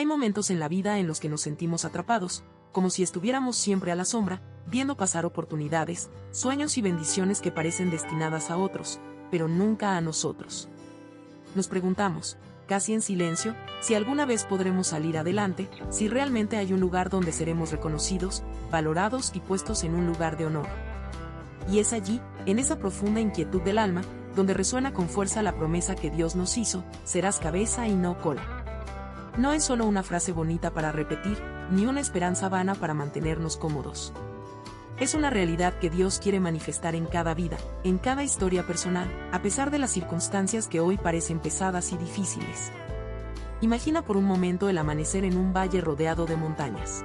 Hay momentos en la vida en los que nos sentimos atrapados, como si estuviéramos siempre a la sombra, viendo pasar oportunidades, sueños y bendiciones que parecen destinadas a otros, pero nunca a nosotros. Nos preguntamos, casi en silencio, si alguna vez podremos salir adelante, si realmente hay un lugar donde seremos reconocidos, valorados y puestos en un lugar de honor. Y es allí, en esa profunda inquietud del alma, donde resuena con fuerza la promesa que Dios nos hizo: serás cabeza y no cola. No es solo una frase bonita para repetir, ni una esperanza vana para mantenernos cómodos. Es una realidad que Dios quiere manifestar en cada vida, en cada historia personal, a pesar de las circunstancias que hoy parecen pesadas y difíciles. Imagina por un momento el amanecer en un valle rodeado de montañas.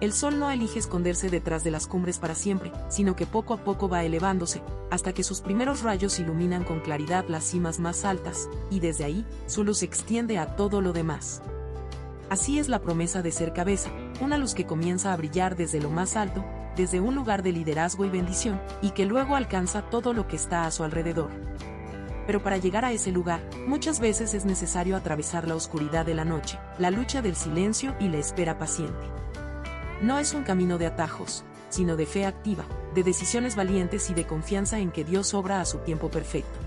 El sol no elige esconderse detrás de las cumbres para siempre, sino que poco a poco va elevándose, hasta que sus primeros rayos iluminan con claridad las cimas más altas, y desde ahí, su luz se extiende a todo lo demás. Así es la promesa de ser cabeza, una luz que comienza a brillar desde lo más alto, desde un lugar de liderazgo y bendición, y que luego alcanza todo lo que está a su alrededor. Pero para llegar a ese lugar, muchas veces es necesario atravesar la oscuridad de la noche, la lucha del silencio y la espera paciente. No es un camino de atajos, sino de fe activa, de decisiones valientes y de confianza en que Dios obra a su tiempo perfecto.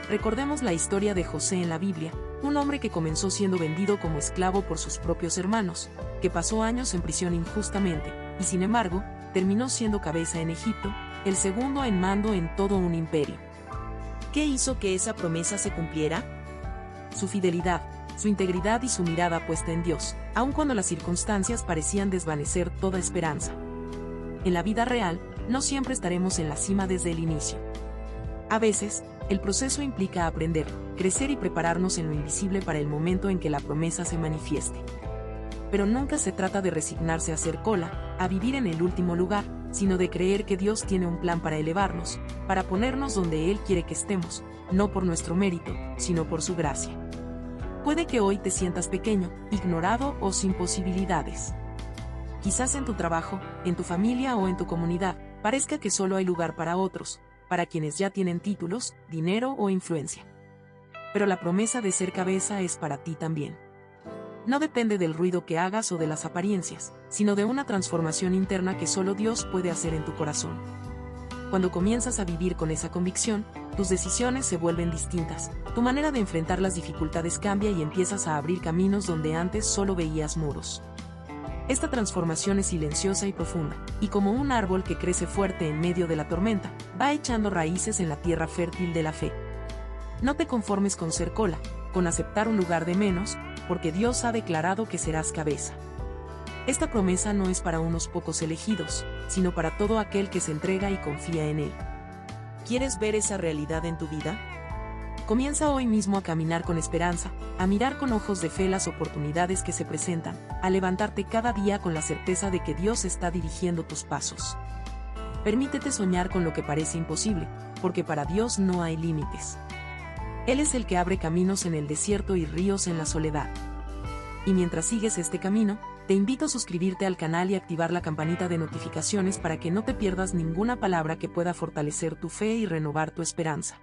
Recordemos la historia de José en la Biblia, un hombre que comenzó siendo vendido como esclavo por sus propios hermanos, que pasó años en prisión injustamente, y sin embargo, terminó siendo cabeza en Egipto, el segundo en mando en todo un imperio. ¿Qué hizo que esa promesa se cumpliera? Su fidelidad, su integridad y su mirada puesta en Dios, aun cuando las circunstancias parecían desvanecer toda esperanza. En la vida real, no siempre estaremos en la cima desde el inicio. A veces, el proceso implica aprender, crecer y prepararnos en lo invisible para el momento en que la promesa se manifieste. Pero nunca se trata de resignarse a hacer cola, a vivir en el último lugar, sino de creer que Dios tiene un plan para elevarnos, para ponernos donde Él quiere que estemos, no por nuestro mérito, sino por su gracia. Puede que hoy te sientas pequeño, ignorado o sin posibilidades. Quizás en tu trabajo, en tu familia o en tu comunidad, parezca que solo hay lugar para otros, para quienes ya tienen títulos, dinero o influencia. Pero la promesa de ser cabeza es para ti también. No depende del ruido que hagas o de las apariencias, sino de una transformación interna que solo Dios puede hacer en tu corazón. Cuando comienzas a vivir con esa convicción, tus decisiones se vuelven distintas, tu manera de enfrentar las dificultades cambia y empiezas a abrir caminos donde antes solo veías muros. Esta transformación es silenciosa y profunda, y como un árbol que crece fuerte en medio de la tormenta, va echando raíces en la tierra fértil de la fe. No te conformes con ser cola, con aceptar un lugar de menos, porque Dios ha declarado que serás cabeza. Esta promesa no es para unos pocos elegidos, sino para todo aquel que se entrega y confía en Él. ¿Quieres ver esa realidad en tu vida? Comienza hoy mismo a caminar con esperanza, a mirar con ojos de fe las oportunidades que se presentan, a levantarte cada día con la certeza de que Dios está dirigiendo tus pasos. Permítete soñar con lo que parece imposible, porque para Dios no hay límites. Él es el que abre caminos en el desierto y ríos en la soledad. Y mientras sigues este camino, te invito a suscribirte al canal y activar la campanita de notificaciones para que no te pierdas ninguna palabra que pueda fortalecer tu fe y renovar tu esperanza.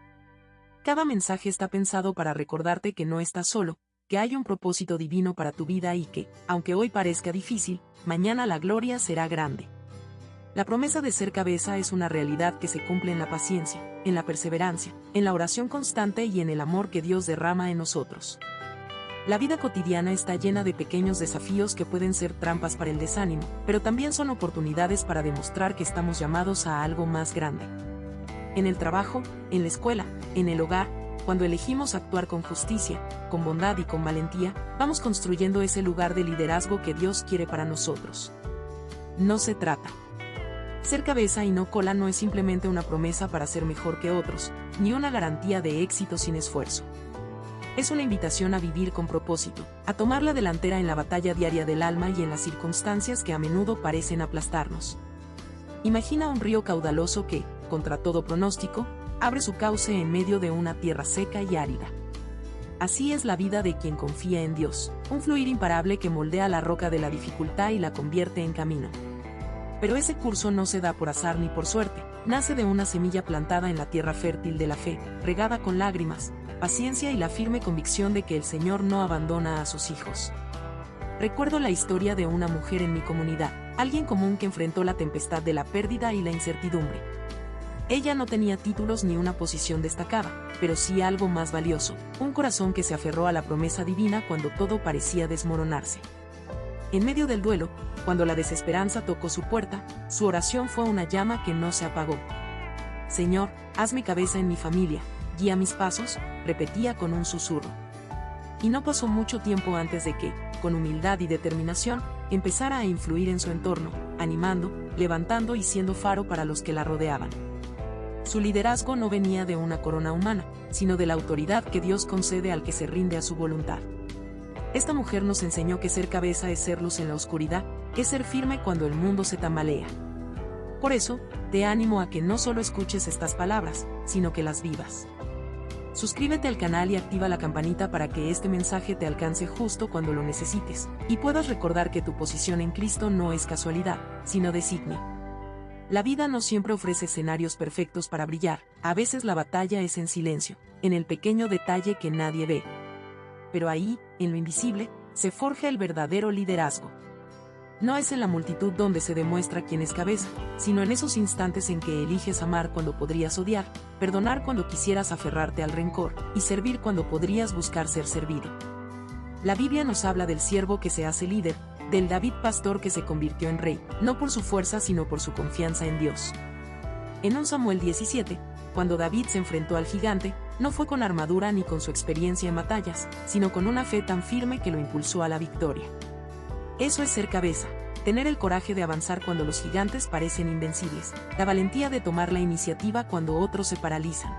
Cada mensaje está pensado para recordarte que no estás solo, que hay un propósito divino para tu vida y que, aunque hoy parezca difícil, mañana la gloria será grande. La promesa de ser cabeza es una realidad que se cumple en la paciencia, en la perseverancia, en la oración constante y en el amor que Dios derrama en nosotros. La vida cotidiana está llena de pequeños desafíos que pueden ser trampas para el desánimo, pero también son oportunidades para demostrar que estamos llamados a algo más grande. En el trabajo, en la escuela, en el hogar, cuando elegimos actuar con justicia, con bondad y con valentía, vamos construyendo ese lugar de liderazgo que Dios quiere para nosotros. No se trata. Ser cabeza y no cola no es simplemente una promesa para ser mejor que otros, ni una garantía de éxito sin esfuerzo. Es una invitación a vivir con propósito, a tomar la delantera en la batalla diaria del alma y en las circunstancias que a menudo parecen aplastarnos. Imagina un río caudaloso que, contra todo pronóstico, abre su cauce en medio de una tierra seca y árida. Así es la vida de quien confía en Dios, un fluir imparable que moldea la roca de la dificultad y la convierte en camino. Pero ese curso no se da por azar ni por suerte, nace de una semilla plantada en la tierra fértil de la fe, regada con lágrimas, paciencia y la firme convicción de que el Señor no abandona a sus hijos. Recuerdo la historia de una mujer en mi comunidad, alguien común que enfrentó la tempestad de la pérdida y la incertidumbre. Ella no tenía títulos ni una posición destacada, pero sí algo más valioso, un corazón que se aferró a la promesa divina cuando todo parecía desmoronarse. En medio del duelo, cuando la desesperanza tocó su puerta, su oración fue una llama que no se apagó. Señor, hazme cabeza en mi familia, guía mis pasos, repetía con un susurro. Y no pasó mucho tiempo antes de que, con humildad y determinación, empezara a influir en su entorno, animando, levantando y siendo faro para los que la rodeaban. Su liderazgo no venía de una corona humana, sino de la autoridad que Dios concede al que se rinde a su voluntad. Esta mujer nos enseñó que ser cabeza es ser luz en la oscuridad, es ser firme cuando el mundo se tambalea. Por eso, te animo a que no solo escuches estas palabras, sino que las vivas. Suscríbete al canal y activa la campanita para que este mensaje te alcance justo cuando lo necesites, y puedas recordar que tu posición en Cristo no es casualidad, sino designio. La vida no siempre ofrece escenarios perfectos para brillar, a veces la batalla es en silencio, en el pequeño detalle que nadie ve. Pero ahí, en lo invisible, se forja el verdadero liderazgo. No es en la multitud donde se demuestra quién es cabeza, sino en esos instantes en que eliges amar cuando podrías odiar, perdonar cuando quisieras aferrarte al rencor, y servir cuando podrías buscar ser servido. La Biblia nos habla del siervo que se hace líder, del David pastor que se convirtió en rey, no por su fuerza sino por su confianza en Dios. En 1 Samuel 17, cuando David se enfrentó al gigante, no fue con armadura ni con su experiencia en batallas, sino con una fe tan firme que lo impulsó a la victoria. Eso es ser cabeza, tener el coraje de avanzar cuando los gigantes parecen invencibles, la valentía de tomar la iniciativa cuando otros se paralizan.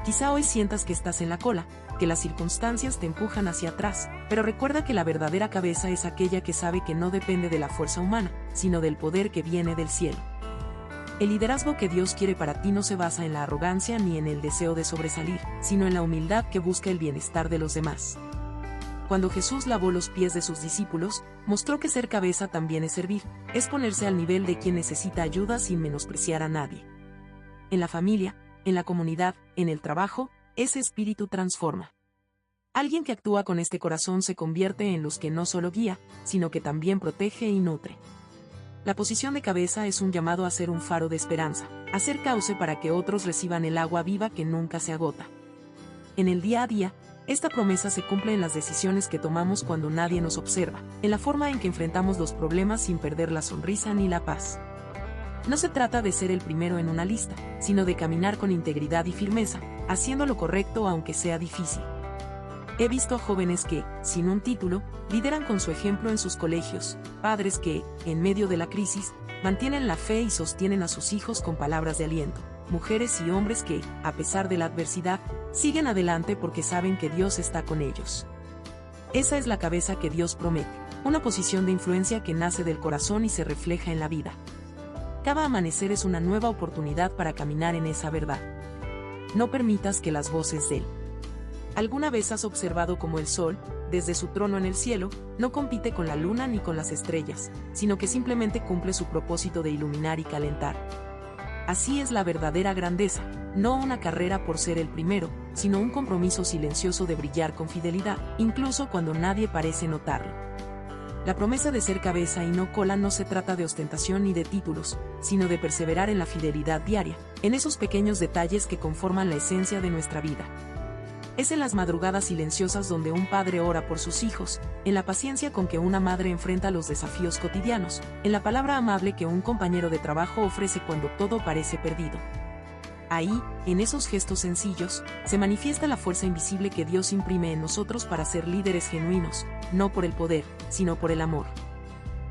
Quizá hoy sientas que estás en la cola, que las circunstancias te empujan hacia atrás, pero recuerda que la verdadera cabeza es aquella que sabe que no depende de la fuerza humana, sino del poder que viene del cielo. El liderazgo que Dios quiere para ti no se basa en la arrogancia ni en el deseo de sobresalir, sino en la humildad que busca el bienestar de los demás. Cuando Jesús lavó los pies de sus discípulos, mostró que ser cabeza también es servir, es ponerse al nivel de quien necesita ayuda sin menospreciar a nadie. En la familia, en la comunidad, en el trabajo, ese espíritu transforma. Alguien que actúa con este corazón se convierte en los que no solo guía, sino que también protege y nutre. La posición de cabeza es un llamado a ser un faro de esperanza, a ser cauce para que otros reciban el agua viva que nunca se agota. En el día a día, esta promesa se cumple en las decisiones que tomamos cuando nadie nos observa, en la forma en que enfrentamos los problemas sin perder la sonrisa ni la paz. No se trata de ser el primero en una lista, sino de caminar con integridad y firmeza, haciendo lo correcto aunque sea difícil. He visto a jóvenes que, sin un título, lideran con su ejemplo en sus colegios, padres que, en medio de la crisis, mantienen la fe y sostienen a sus hijos con palabras de aliento, mujeres y hombres que, a pesar de la adversidad, siguen adelante porque saben que Dios está con ellos. Esa es la cabeza que Dios promete, una posición de influencia que nace del corazón y se refleja en la vida. Cada amanecer es una nueva oportunidad para caminar en esa verdad. No permitas que las voces de él. ¿Alguna vez has observado cómo el sol, desde su trono en el cielo, no compite con la luna ni con las estrellas, sino que simplemente cumple su propósito de iluminar y calentar? Así es la verdadera grandeza, no una carrera por ser el primero, sino un compromiso silencioso de brillar con fidelidad, incluso cuando nadie parece notarlo. La promesa de ser cabeza y no cola no se trata de ostentación ni de títulos, sino de perseverar en la fidelidad diaria, en esos pequeños detalles que conforman la esencia de nuestra vida. Es en las madrugadas silenciosas donde un padre ora por sus hijos, en la paciencia con que una madre enfrenta los desafíos cotidianos, en la palabra amable que un compañero de trabajo ofrece cuando todo parece perdido. Ahí, en esos gestos sencillos, se manifiesta la fuerza invisible que Dios imprime en nosotros para ser líderes genuinos, no por el poder, sino por el amor.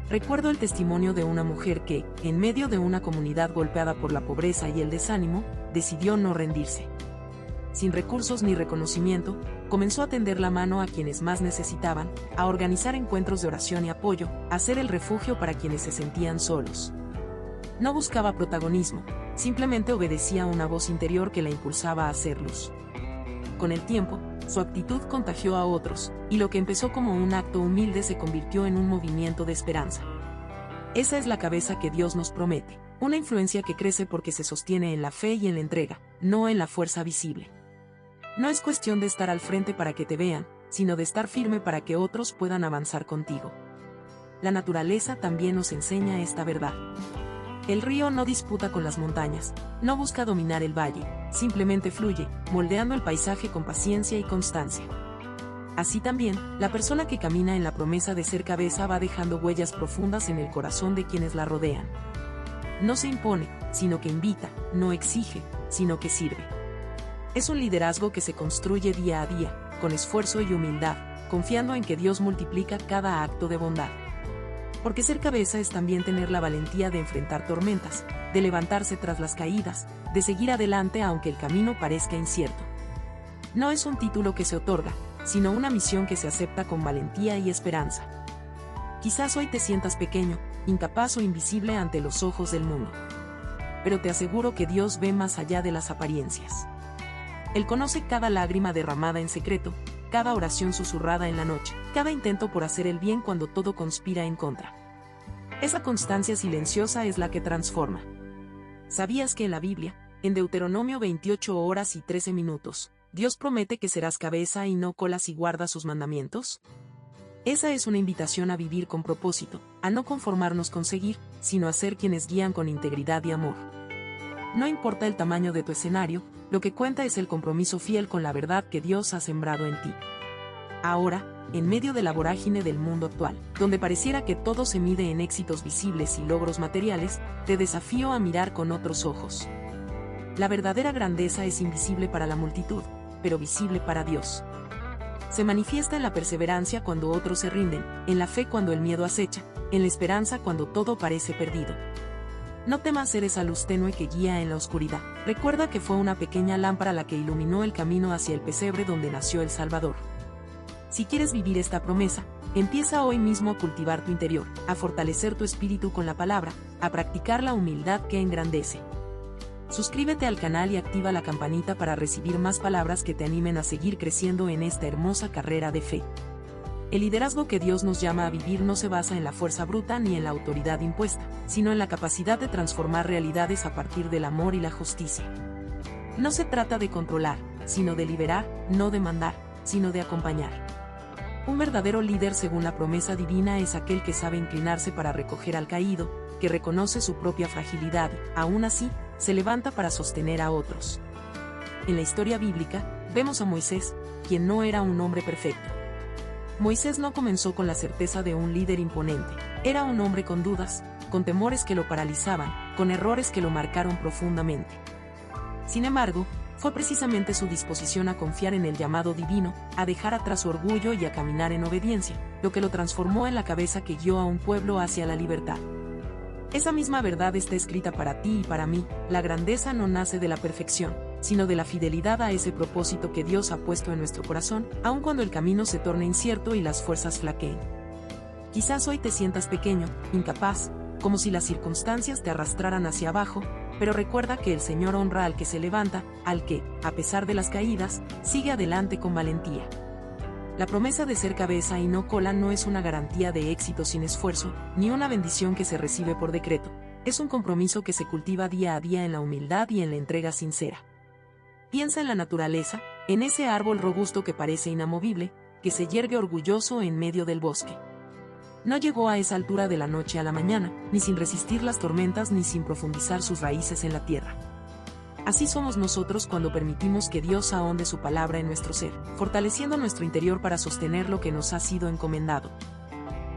Recuerdo el testimonio de una mujer que, en medio de una comunidad golpeada por la pobreza y el desánimo, decidió no rendirse. Sin recursos ni reconocimiento, comenzó a tender la mano a quienes más necesitaban, a organizar encuentros de oración y apoyo, a ser el refugio para quienes se sentían solos. No buscaba protagonismo, simplemente obedecía a una voz interior que la impulsaba a hacer luz. Con el tiempo, su actitud contagió a otros, y lo que empezó como un acto humilde se convirtió en un movimiento de esperanza. Esa es la cabeza que Dios nos promete, una influencia que crece porque se sostiene en la fe y en la entrega, no en la fuerza visible. No es cuestión de estar al frente para que te vean, sino de estar firme para que otros puedan avanzar contigo. La naturaleza también nos enseña esta verdad. El río no disputa con las montañas, no busca dominar el valle, simplemente fluye, moldeando el paisaje con paciencia y constancia. Así también, la persona que camina en la promesa de ser cabeza va dejando huellas profundas en el corazón de quienes la rodean. No se impone, sino que invita, no exige, sino que sirve. Es un liderazgo que se construye día a día, con esfuerzo y humildad, confiando en que Dios multiplica cada acto de bondad. Porque ser cabeza es también tener la valentía de enfrentar tormentas, de levantarse tras las caídas, de seguir adelante aunque el camino parezca incierto. No es un título que se otorga, sino una misión que se acepta con valentía y esperanza. Quizás hoy te sientas pequeño, incapaz o invisible ante los ojos del mundo. Pero te aseguro que Dios ve más allá de las apariencias. Él conoce cada lágrima derramada en secreto, cada oración susurrada en la noche, cada intento por hacer el bien cuando todo conspira en contra. Esa constancia silenciosa es la que transforma. ¿Sabías que en la Biblia, en Deuteronomio 28 horas y 13 minutos, Dios promete que serás cabeza y no cola si guardas sus mandamientos? Esa es una invitación a vivir con propósito, a no conformarnos con seguir, sino a ser quienes guían con integridad y amor. No importa el tamaño de tu escenario, lo que cuenta es el compromiso fiel con la verdad que Dios ha sembrado en ti. Ahora, en medio de la vorágine del mundo actual, donde pareciera que todo se mide en éxitos visibles y logros materiales, te desafío a mirar con otros ojos. La verdadera grandeza es invisible para la multitud, pero visible para Dios. Se manifiesta en la perseverancia cuando otros se rinden, en la fe cuando el miedo acecha, en la esperanza cuando todo parece perdido. No temas ser esa luz tenue que guía en la oscuridad. Recuerda que fue una pequeña lámpara la que iluminó el camino hacia el pesebre donde nació el Salvador. Si quieres vivir esta promesa, empieza hoy mismo a cultivar tu interior, a fortalecer tu espíritu con la palabra, a practicar la humildad que engrandece. Suscríbete al canal y activa la campanita para recibir más palabras que te animen a seguir creciendo en esta hermosa carrera de fe. El liderazgo que Dios nos llama a vivir no se basa en la fuerza bruta ni en la autoridad impuesta, sino en la capacidad de transformar realidades a partir del amor y la justicia. No se trata de controlar, sino de liberar, no de mandar, sino de acompañar. Un verdadero líder según la promesa divina es aquel que sabe inclinarse para recoger al caído, que reconoce su propia fragilidad y, aún así, se levanta para sostener a otros. En la historia bíblica, vemos a Moisés, quien no era un hombre perfecto. Moisés no comenzó con la certeza de un líder imponente, era un hombre con dudas, con temores que lo paralizaban, con errores que lo marcaron profundamente. Sin embargo, fue precisamente su disposición a confiar en el llamado divino, a dejar atrás su orgullo y a caminar en obediencia, lo que lo transformó en la cabeza que guió a un pueblo hacia la libertad. Esa misma verdad está escrita para ti y para mí. La grandeza no nace de la perfección, sino de la fidelidad a ese propósito que Dios ha puesto en nuestro corazón, aun cuando el camino se torne incierto y las fuerzas flaqueen. Quizás hoy te sientas pequeño, incapaz, como si las circunstancias te arrastraran hacia abajo, pero recuerda que el Señor honra al que se levanta, al que, a pesar de las caídas, sigue adelante con valentía. La promesa de ser cabeza y no cola no es una garantía de éxito sin esfuerzo, ni una bendición que se recibe por decreto. Es un compromiso que se cultiva día a día en la humildad y en la entrega sincera. Piensa en la naturaleza, en ese árbol robusto que parece inamovible, que se yergue orgulloso en medio del bosque. No llegó a esa altura de la noche a la mañana, ni sin resistir las tormentas ni sin profundizar sus raíces en la tierra. Así somos nosotros cuando permitimos que Dios ahonde su palabra en nuestro ser, fortaleciendo nuestro interior para sostener lo que nos ha sido encomendado.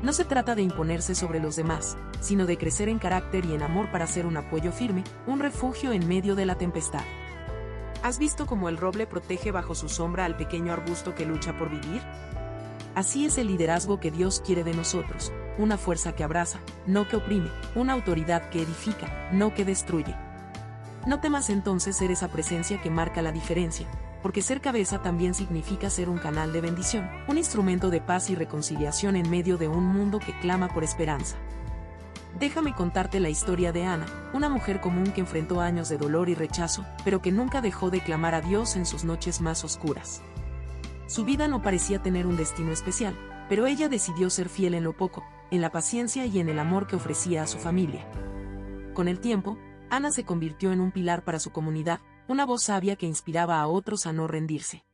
No se trata de imponerse sobre los demás, sino de crecer en carácter y en amor para ser un apoyo firme, un refugio en medio de la tempestad. ¿Has visto cómo el roble protege bajo su sombra al pequeño arbusto que lucha por vivir? Así es el liderazgo que Dios quiere de nosotros, una fuerza que abraza, no que oprime, una autoridad que edifica, no que destruye. No temas entonces ser esa presencia que marca la diferencia, porque ser cabeza también significa ser un canal de bendición, un instrumento de paz y reconciliación en medio de un mundo que clama por esperanza. Déjame contarte la historia de Ana, una mujer común que enfrentó años de dolor y rechazo, pero que nunca dejó de clamar a Dios en sus noches más oscuras. Su vida no parecía tener un destino especial, pero ella decidió ser fiel en lo poco, en la paciencia y en el amor que ofrecía a su familia. Con el tiempo, Ana se convirtió en un pilar para su comunidad, una voz sabia que inspiraba a otros a no rendirse.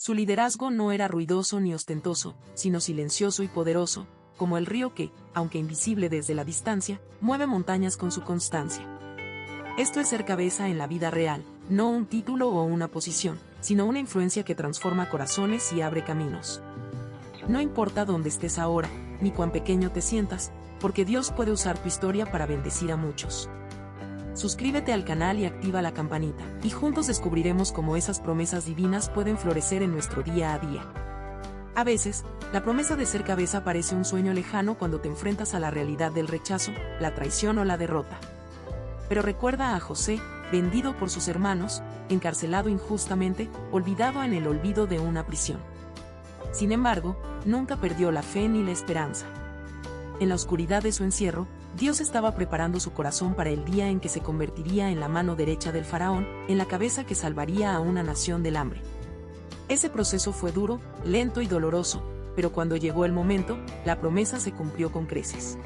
Su liderazgo no era ruidoso ni ostentoso, sino silencioso y poderoso, como el río que, aunque invisible desde la distancia, mueve montañas con su constancia. Esto es ser cabeza en la vida real, no un título o una posición, sino una influencia que transforma corazones y abre caminos. No importa dónde estés ahora, ni cuán pequeño te sientas, porque Dios puede usar tu historia para bendecir a muchos. Suscríbete al canal y activa la campanita, y juntos descubriremos cómo esas promesas divinas pueden florecer en nuestro día a día. A veces, la promesa de ser cabeza parece un sueño lejano cuando te enfrentas a la realidad del rechazo, la traición o la derrota. Pero recuerda a José, vendido por sus hermanos, encarcelado injustamente, olvidado en el olvido de una prisión. Sin embargo, nunca perdió la fe ni la esperanza. En la oscuridad de su encierro, Dios estaba preparando su corazón para el día en que se convertiría en la mano derecha del faraón, en la cabeza que salvaría a una nación del hambre. Ese proceso fue duro, lento y doloroso, pero cuando llegó el momento, la promesa se cumplió con creces.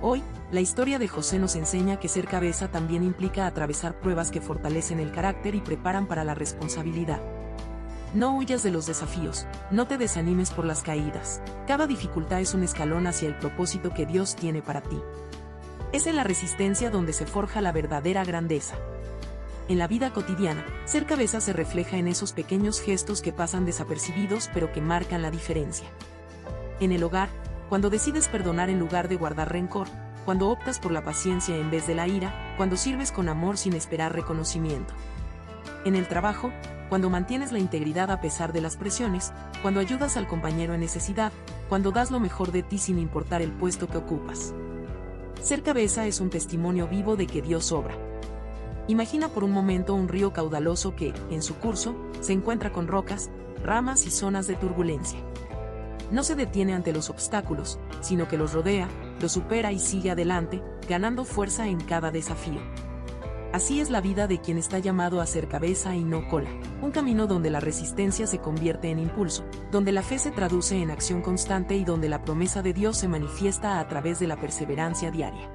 Hoy, la historia de José nos enseña que ser cabeza también implica atravesar pruebas que fortalecen el carácter y preparan para la responsabilidad. No huyas de los desafíos, no te desanimes por las caídas. Cada dificultad es un escalón hacia el propósito que Dios tiene para ti. Es en la resistencia donde se forja la verdadera grandeza. En la vida cotidiana, ser cabeza se refleja en esos pequeños gestos que pasan desapercibidos pero que marcan la diferencia. En el hogar, cuando decides perdonar en lugar de guardar rencor, cuando optas por la paciencia en vez de la ira, cuando sirves con amor sin esperar reconocimiento. En el trabajo, cuando mantienes la integridad a pesar de las presiones, cuando ayudas al compañero en necesidad, cuando das lo mejor de ti sin importar el puesto que ocupas. Ser cabeza es un testimonio vivo de que Dios obra. Imagina por un momento un río caudaloso que, en su curso, se encuentra con rocas, ramas y zonas de turbulencia. No se detiene ante los obstáculos, sino que los rodea, los supera y sigue adelante, ganando fuerza en cada desafío. Así es la vida de quien está llamado a ser cabeza y no cola, un camino donde la resistencia se convierte en impulso, donde la fe se traduce en acción constante y donde la promesa de Dios se manifiesta a través de la perseverancia diaria.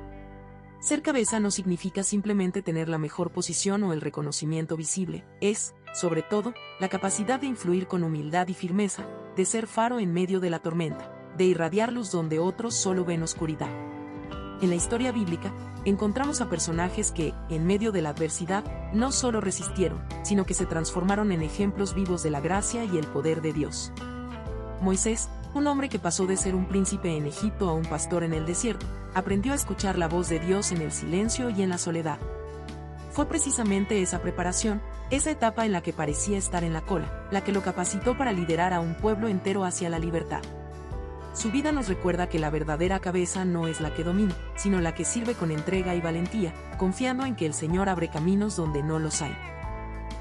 Ser cabeza no significa simplemente tener la mejor posición o el reconocimiento visible, es, sobre todo, la capacidad de influir con humildad y firmeza, de ser faro en medio de la tormenta, de irradiar luz donde otros solo ven oscuridad. En la historia bíblica, encontramos a personajes que, en medio de la adversidad, no solo resistieron, sino que se transformaron en ejemplos vivos de la gracia y el poder de Dios. Moisés, un hombre que pasó de ser un príncipe en Egipto a un pastor en el desierto, aprendió a escuchar la voz de Dios en el silencio y en la soledad. Fue precisamente esa preparación, esa etapa en la que parecía estar en la cola, la que lo capacitó para liderar a un pueblo entero hacia la libertad. Su vida nos recuerda que la verdadera cabeza no es la que domina, sino la que sirve con entrega y valentía, confiando en que el Señor abre caminos donde no los hay.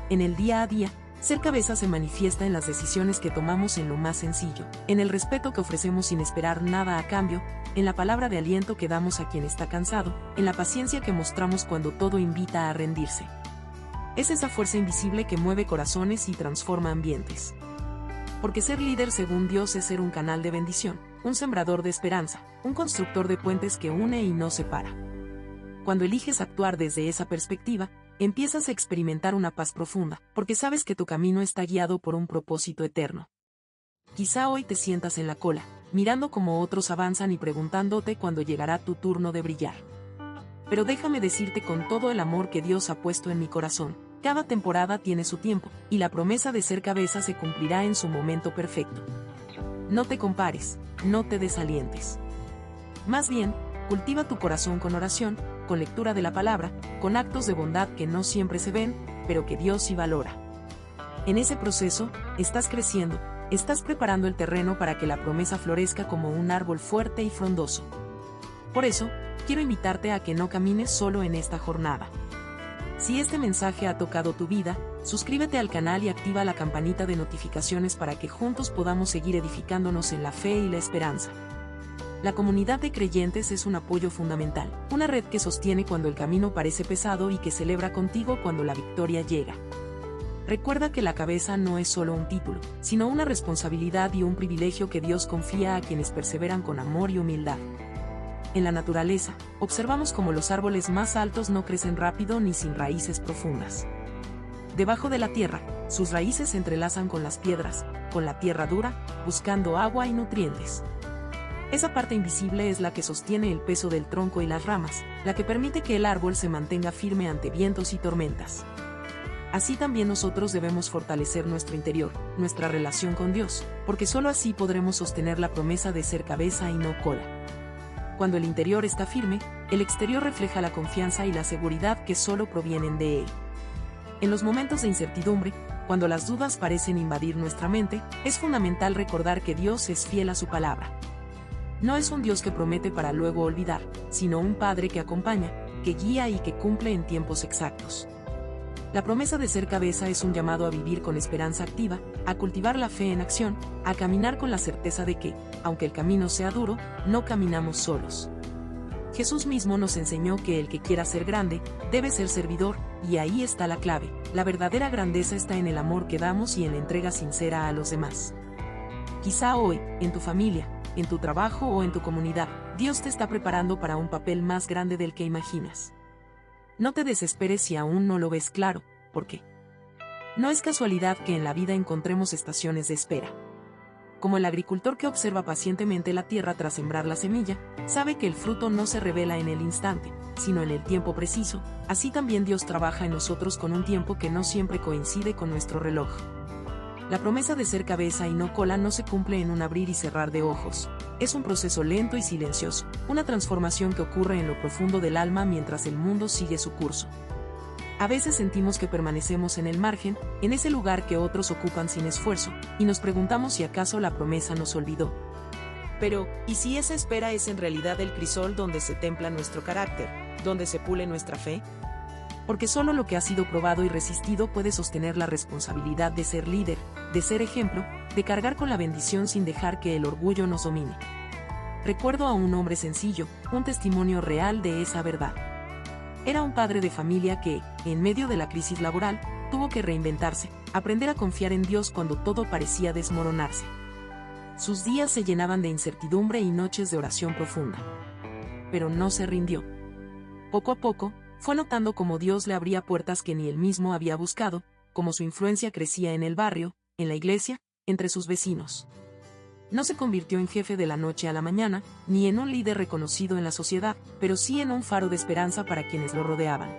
En el día a día, ser cabeza se manifiesta en las decisiones que tomamos en lo más sencillo, en el respeto que ofrecemos sin esperar nada a cambio, en la palabra de aliento que damos a quien está cansado, en la paciencia que mostramos cuando todo invita a rendirse. Es esa fuerza invisible que mueve corazones y transforma ambientes. Porque ser líder según Dios es ser un canal de bendición, un sembrador de esperanza, un constructor de puentes que une y no separa. Cuando eliges actuar desde esa perspectiva, empiezas a experimentar una paz profunda, porque sabes que tu camino está guiado por un propósito eterno. Quizá hoy te sientas en la cola, mirando cómo otros avanzan y preguntándote cuándo llegará tu turno de brillar. Pero déjame decirte con todo el amor que Dios ha puesto en mi corazón, cada temporada tiene su tiempo, y la promesa de ser cabeza se cumplirá en su momento perfecto. No te compares, no te desalientes. Más bien, cultiva tu corazón con oración, con lectura de la palabra, con actos de bondad que no siempre se ven, pero que Dios sí valora. En ese proceso, estás creciendo, estás preparando el terreno para que la promesa florezca como un árbol fuerte y frondoso. Por eso, quiero invitarte a que no camines solo en esta jornada. Si este mensaje ha tocado tu vida, suscríbete al canal y activa la campanita de notificaciones para que juntos podamos seguir edificándonos en la fe y la esperanza. La comunidad de creyentes es un apoyo fundamental, una red que sostiene cuando el camino parece pesado y que celebra contigo cuando la victoria llega. Recuerda que la cabeza no es solo un título, sino una responsabilidad y un privilegio que Dios confía a quienes perseveran con amor y humildad. En la naturaleza, observamos cómo los árboles más altos no crecen rápido ni sin raíces profundas. Debajo de la tierra, Sus raíces se entrelazan con las piedras, con la tierra dura, buscando agua y nutrientes. Esa parte invisible es la que sostiene el peso del tronco y las ramas, la que permite que el árbol se mantenga firme ante vientos y tormentas. Así también nosotros debemos fortalecer nuestro interior, nuestra relación con Dios, porque solo así podremos sostener la promesa de ser cabeza y no cola. Cuando el interior está firme, el exterior refleja la confianza y la seguridad que solo provienen de Él. En los momentos de incertidumbre, cuando las dudas parecen invadir nuestra mente, es fundamental recordar que Dios es fiel a su palabra. No es un Dios que promete para luego olvidar, sino un Padre que acompaña, que guía y que cumple en tiempos exactos. La promesa de ser cabeza es un llamado a vivir con esperanza activa, a cultivar la fe en acción, a caminar con la certeza de que, aunque el camino sea duro, no caminamos solos. Jesús mismo nos enseñó que el que quiera ser grande, debe ser servidor, y ahí está la clave. La verdadera grandeza está en el amor que damos y en la entrega sincera a los demás. Quizá hoy, en tu familia, en tu trabajo o en tu comunidad, Dios te está preparando para un papel más grande del que imaginas. No te desesperes si aún no lo ves claro, porque no es casualidad que en la vida encontremos estaciones de espera. Como el agricultor que observa pacientemente la tierra tras sembrar la semilla, sabe que el fruto no se revela en el instante, sino en el tiempo preciso, así también Dios trabaja en nosotros con un tiempo que no siempre coincide con nuestro reloj. La promesa de ser cabeza y no cola no se cumple en un abrir y cerrar de ojos. Es un proceso lento y silencioso, una transformación que ocurre en lo profundo del alma mientras el mundo sigue su curso. A veces sentimos que permanecemos en el margen, en ese lugar que otros ocupan sin esfuerzo, y nos preguntamos si acaso la promesa nos olvidó. Pero, ¿y si esa espera es en realidad el crisol donde se templa nuestro carácter, donde se pule nuestra fe? Porque solo lo que ha sido probado y resistido puede sostener la responsabilidad de ser líder, de ser ejemplo, de cargar con la bendición sin dejar que el orgullo nos domine. Recuerdo a un hombre sencillo, un testimonio real de esa verdad. Era un padre de familia que, en medio de la crisis laboral, tuvo que reinventarse, aprender a confiar en Dios cuando todo parecía desmoronarse. Sus días se llenaban de incertidumbre y noches de oración profunda. Pero no se rindió. Poco a poco, fue notando cómo Dios le abría puertas que ni él mismo había buscado, cómo su influencia crecía en el barrio, en la iglesia, entre sus vecinos. No se convirtió en jefe de la noche a la mañana, ni en un líder reconocido en la sociedad, pero sí en un faro de esperanza para quienes lo rodeaban.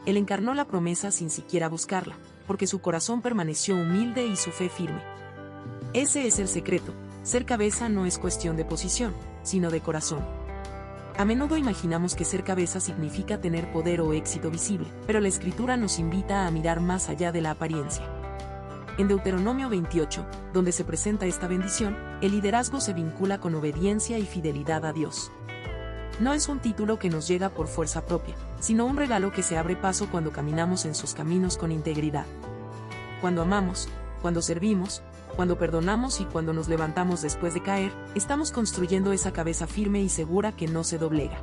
Él encarnó la promesa sin siquiera buscarla, porque su corazón permaneció humilde y su fe firme. Ese es el secreto: ser cabeza no es cuestión de posición, sino de corazón. A menudo imaginamos que ser cabeza significa tener poder o éxito visible, pero la Escritura nos invita a mirar más allá de la apariencia. En Deuteronomio 28, donde se presenta esta bendición, el liderazgo se vincula con obediencia y fidelidad a Dios. No es un título que nos llega por fuerza propia, sino un regalo que se abre paso cuando caminamos en sus caminos con integridad. Cuando amamos, cuando servimos, cuando perdonamos y cuando nos levantamos después de caer, estamos construyendo esa cabeza firme y segura que no se doblega.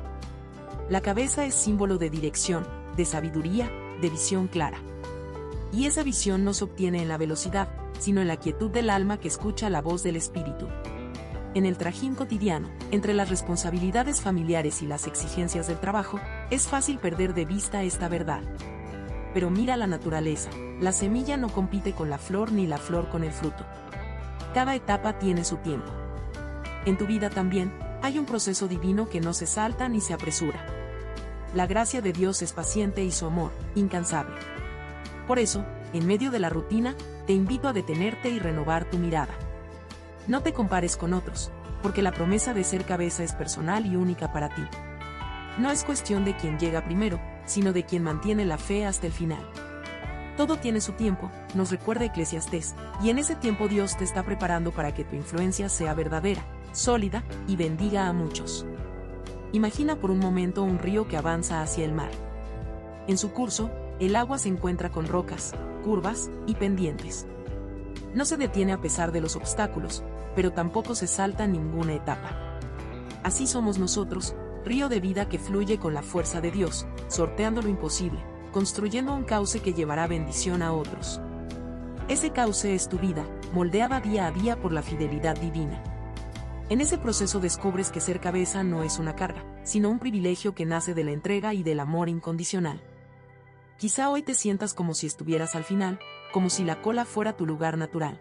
La cabeza es símbolo de dirección, de sabiduría, de visión clara. Y esa visión no se obtiene en la velocidad, sino en la quietud del alma que escucha la voz del Espíritu. En el trajín cotidiano, entre las responsabilidades familiares y las exigencias del trabajo, es fácil perder de vista esta verdad. Pero mira la naturaleza, la semilla no compite con la flor ni la flor con el fruto. Cada etapa tiene su tiempo. En tu vida también, hay un proceso divino que no se salta ni se apresura. La gracia de Dios es paciente y su amor, incansable. Por eso, en medio de la rutina, te invito a detenerte y renovar tu mirada. No te compares con otros, porque la promesa de ser cabeza es personal y única para ti. No es cuestión de quien llega primero, sino de quien mantiene la fe hasta el final. Todo tiene su tiempo, nos recuerda Eclesiastés, y en ese tiempo Dios te está preparando para que tu influencia sea verdadera, sólida, y bendiga a muchos. Imagina por un momento un río que avanza hacia el mar. En su curso, el agua se encuentra con rocas, curvas y pendientes. No se detiene a pesar de los obstáculos, pero tampoco se salta ninguna etapa. Así somos nosotros, río de vida que fluye con la fuerza de Dios, sorteando lo imposible, construyendo un cauce que llevará bendición a otros. Ese cauce es tu vida, moldeada día a día por la fidelidad divina. En ese proceso descubres que ser cabeza no es una carga, sino un privilegio que nace de la entrega y del amor incondicional. Quizá hoy te sientas como si estuvieras al final, como si la cola fuera tu lugar natural.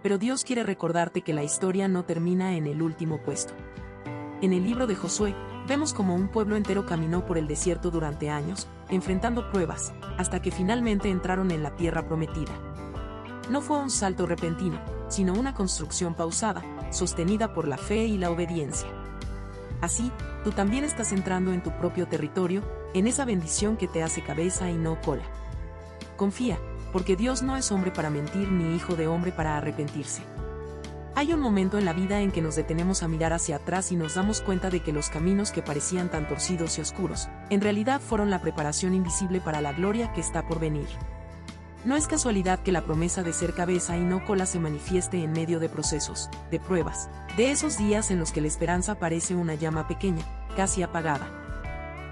Pero Dios quiere recordarte que la historia no termina en el último puesto. En el libro de Josué, vemos como un pueblo entero caminó por el desierto durante años, enfrentando pruebas, hasta que finalmente entraron en la tierra prometida. No fue un salto repentino, sino una construcción pausada, sostenida por la fe y la obediencia. Así, tú también estás entrando en tu propio territorio, en esa bendición que te hace cabeza y no cola. Confía, porque Dios no es hombre para mentir ni hijo de hombre para arrepentirse. Hay un momento en la vida en que nos detenemos a mirar hacia atrás y nos damos cuenta de que los caminos que parecían tan torcidos y oscuros, en realidad fueron la preparación invisible para la gloria que está por venir. No es casualidad que la promesa de ser cabeza y no cola se manifieste en medio de procesos, de pruebas, de esos días en los que la esperanza parece una llama pequeña, casi apagada.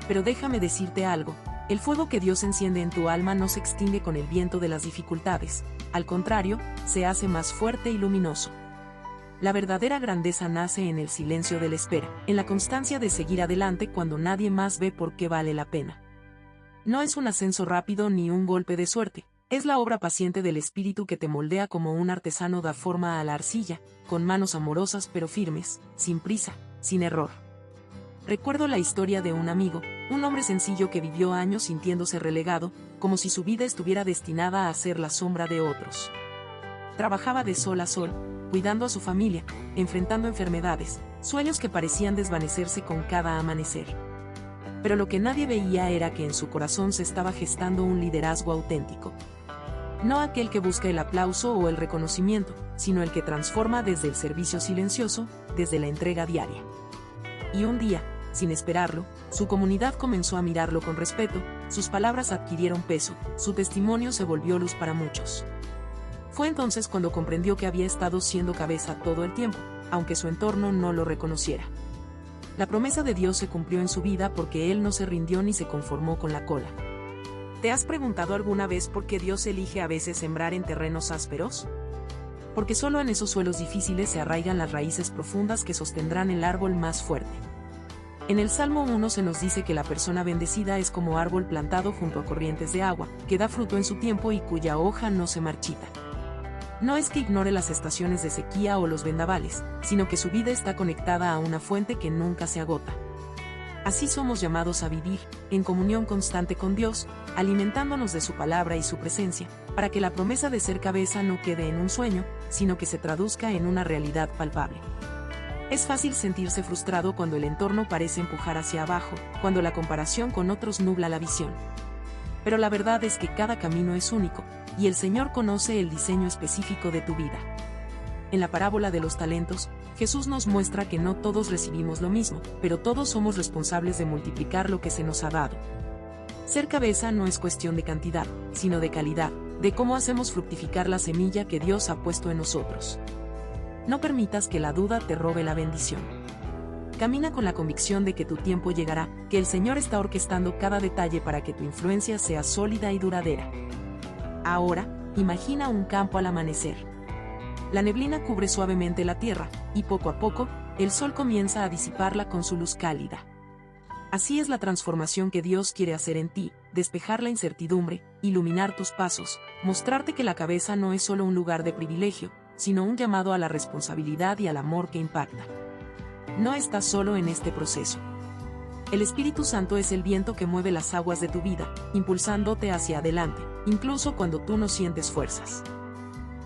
Pero déjame decirte algo, el fuego que Dios enciende en tu alma no se extingue con el viento de las dificultades, al contrario, se hace más fuerte y luminoso. La verdadera grandeza nace en el silencio de la espera, en la constancia de seguir adelante cuando nadie más ve por qué vale la pena. No es un ascenso rápido ni un golpe de suerte, es la obra paciente del Espíritu que te moldea como un artesano da forma a la arcilla, con manos amorosas pero firmes, sin prisa, sin error. Recuerdo la historia de un amigo, un hombre sencillo que vivió años sintiéndose relegado, como si su vida estuviera destinada a ser la sombra de otros. Trabajaba de sol a sol, cuidando a su familia, enfrentando enfermedades, sueños que parecían desvanecerse con cada amanecer. Pero lo que nadie veía era que en su corazón se estaba gestando un liderazgo auténtico. No aquel que busca el aplauso o el reconocimiento, sino el que transforma desde el servicio silencioso, desde la entrega diaria. Y un día, sin esperarlo, su comunidad comenzó a mirarlo con respeto, sus palabras adquirieron peso, su testimonio se volvió luz para muchos. Fue entonces cuando comprendió que había estado siendo cabeza todo el tiempo, aunque su entorno no lo reconociera. La promesa de Dios se cumplió en su vida porque él no se rindió ni se conformó con la cola. ¿Te has preguntado alguna vez por qué Dios elige a veces sembrar en terrenos ásperos? Porque solo en esos suelos difíciles se arraigan las raíces profundas que sostendrán el árbol más fuerte. En el Salmo 1 se nos dice que la persona bendecida es como árbol plantado junto a corrientes de agua, que da fruto en su tiempo y cuya hoja no se marchita. No es que ignore las estaciones de sequía o los vendavales, sino que su vida está conectada a una fuente que nunca se agota. Así somos llamados a vivir, en comunión constante con Dios, alimentándonos de su palabra y su presencia, para que la promesa de ser cabeza no quede en un sueño, sino que se traduzca en una realidad palpable. Es fácil sentirse frustrado cuando el entorno parece empujar hacia abajo, cuando la comparación con otros nubla la visión. Pero la verdad es que cada camino es único, y el Señor conoce el diseño específico de tu vida. En la parábola de los talentos, Jesús nos muestra que no todos recibimos lo mismo, pero todos somos responsables de multiplicar lo que se nos ha dado. Ser cabeza no es cuestión de cantidad, sino de calidad, de cómo hacemos fructificar la semilla que Dios ha puesto en nosotros. No permitas que la duda te robe la bendición. Camina con la convicción de que tu tiempo llegará, que el Señor está orquestando cada detalle para que tu influencia sea sólida y duradera. Ahora, imagina un campo al amanecer. La neblina cubre suavemente la tierra, y poco a poco, el sol comienza a disiparla con su luz cálida. Así es la transformación que Dios quiere hacer en ti, despejar la incertidumbre, iluminar tus pasos, mostrarte que la cabeza no es solo un lugar de privilegio, sino un llamado a la responsabilidad y al amor que impacta. No estás solo en este proceso. El Espíritu Santo es el viento que mueve las aguas de tu vida, impulsándote hacia adelante, incluso cuando tú no sientes fuerzas.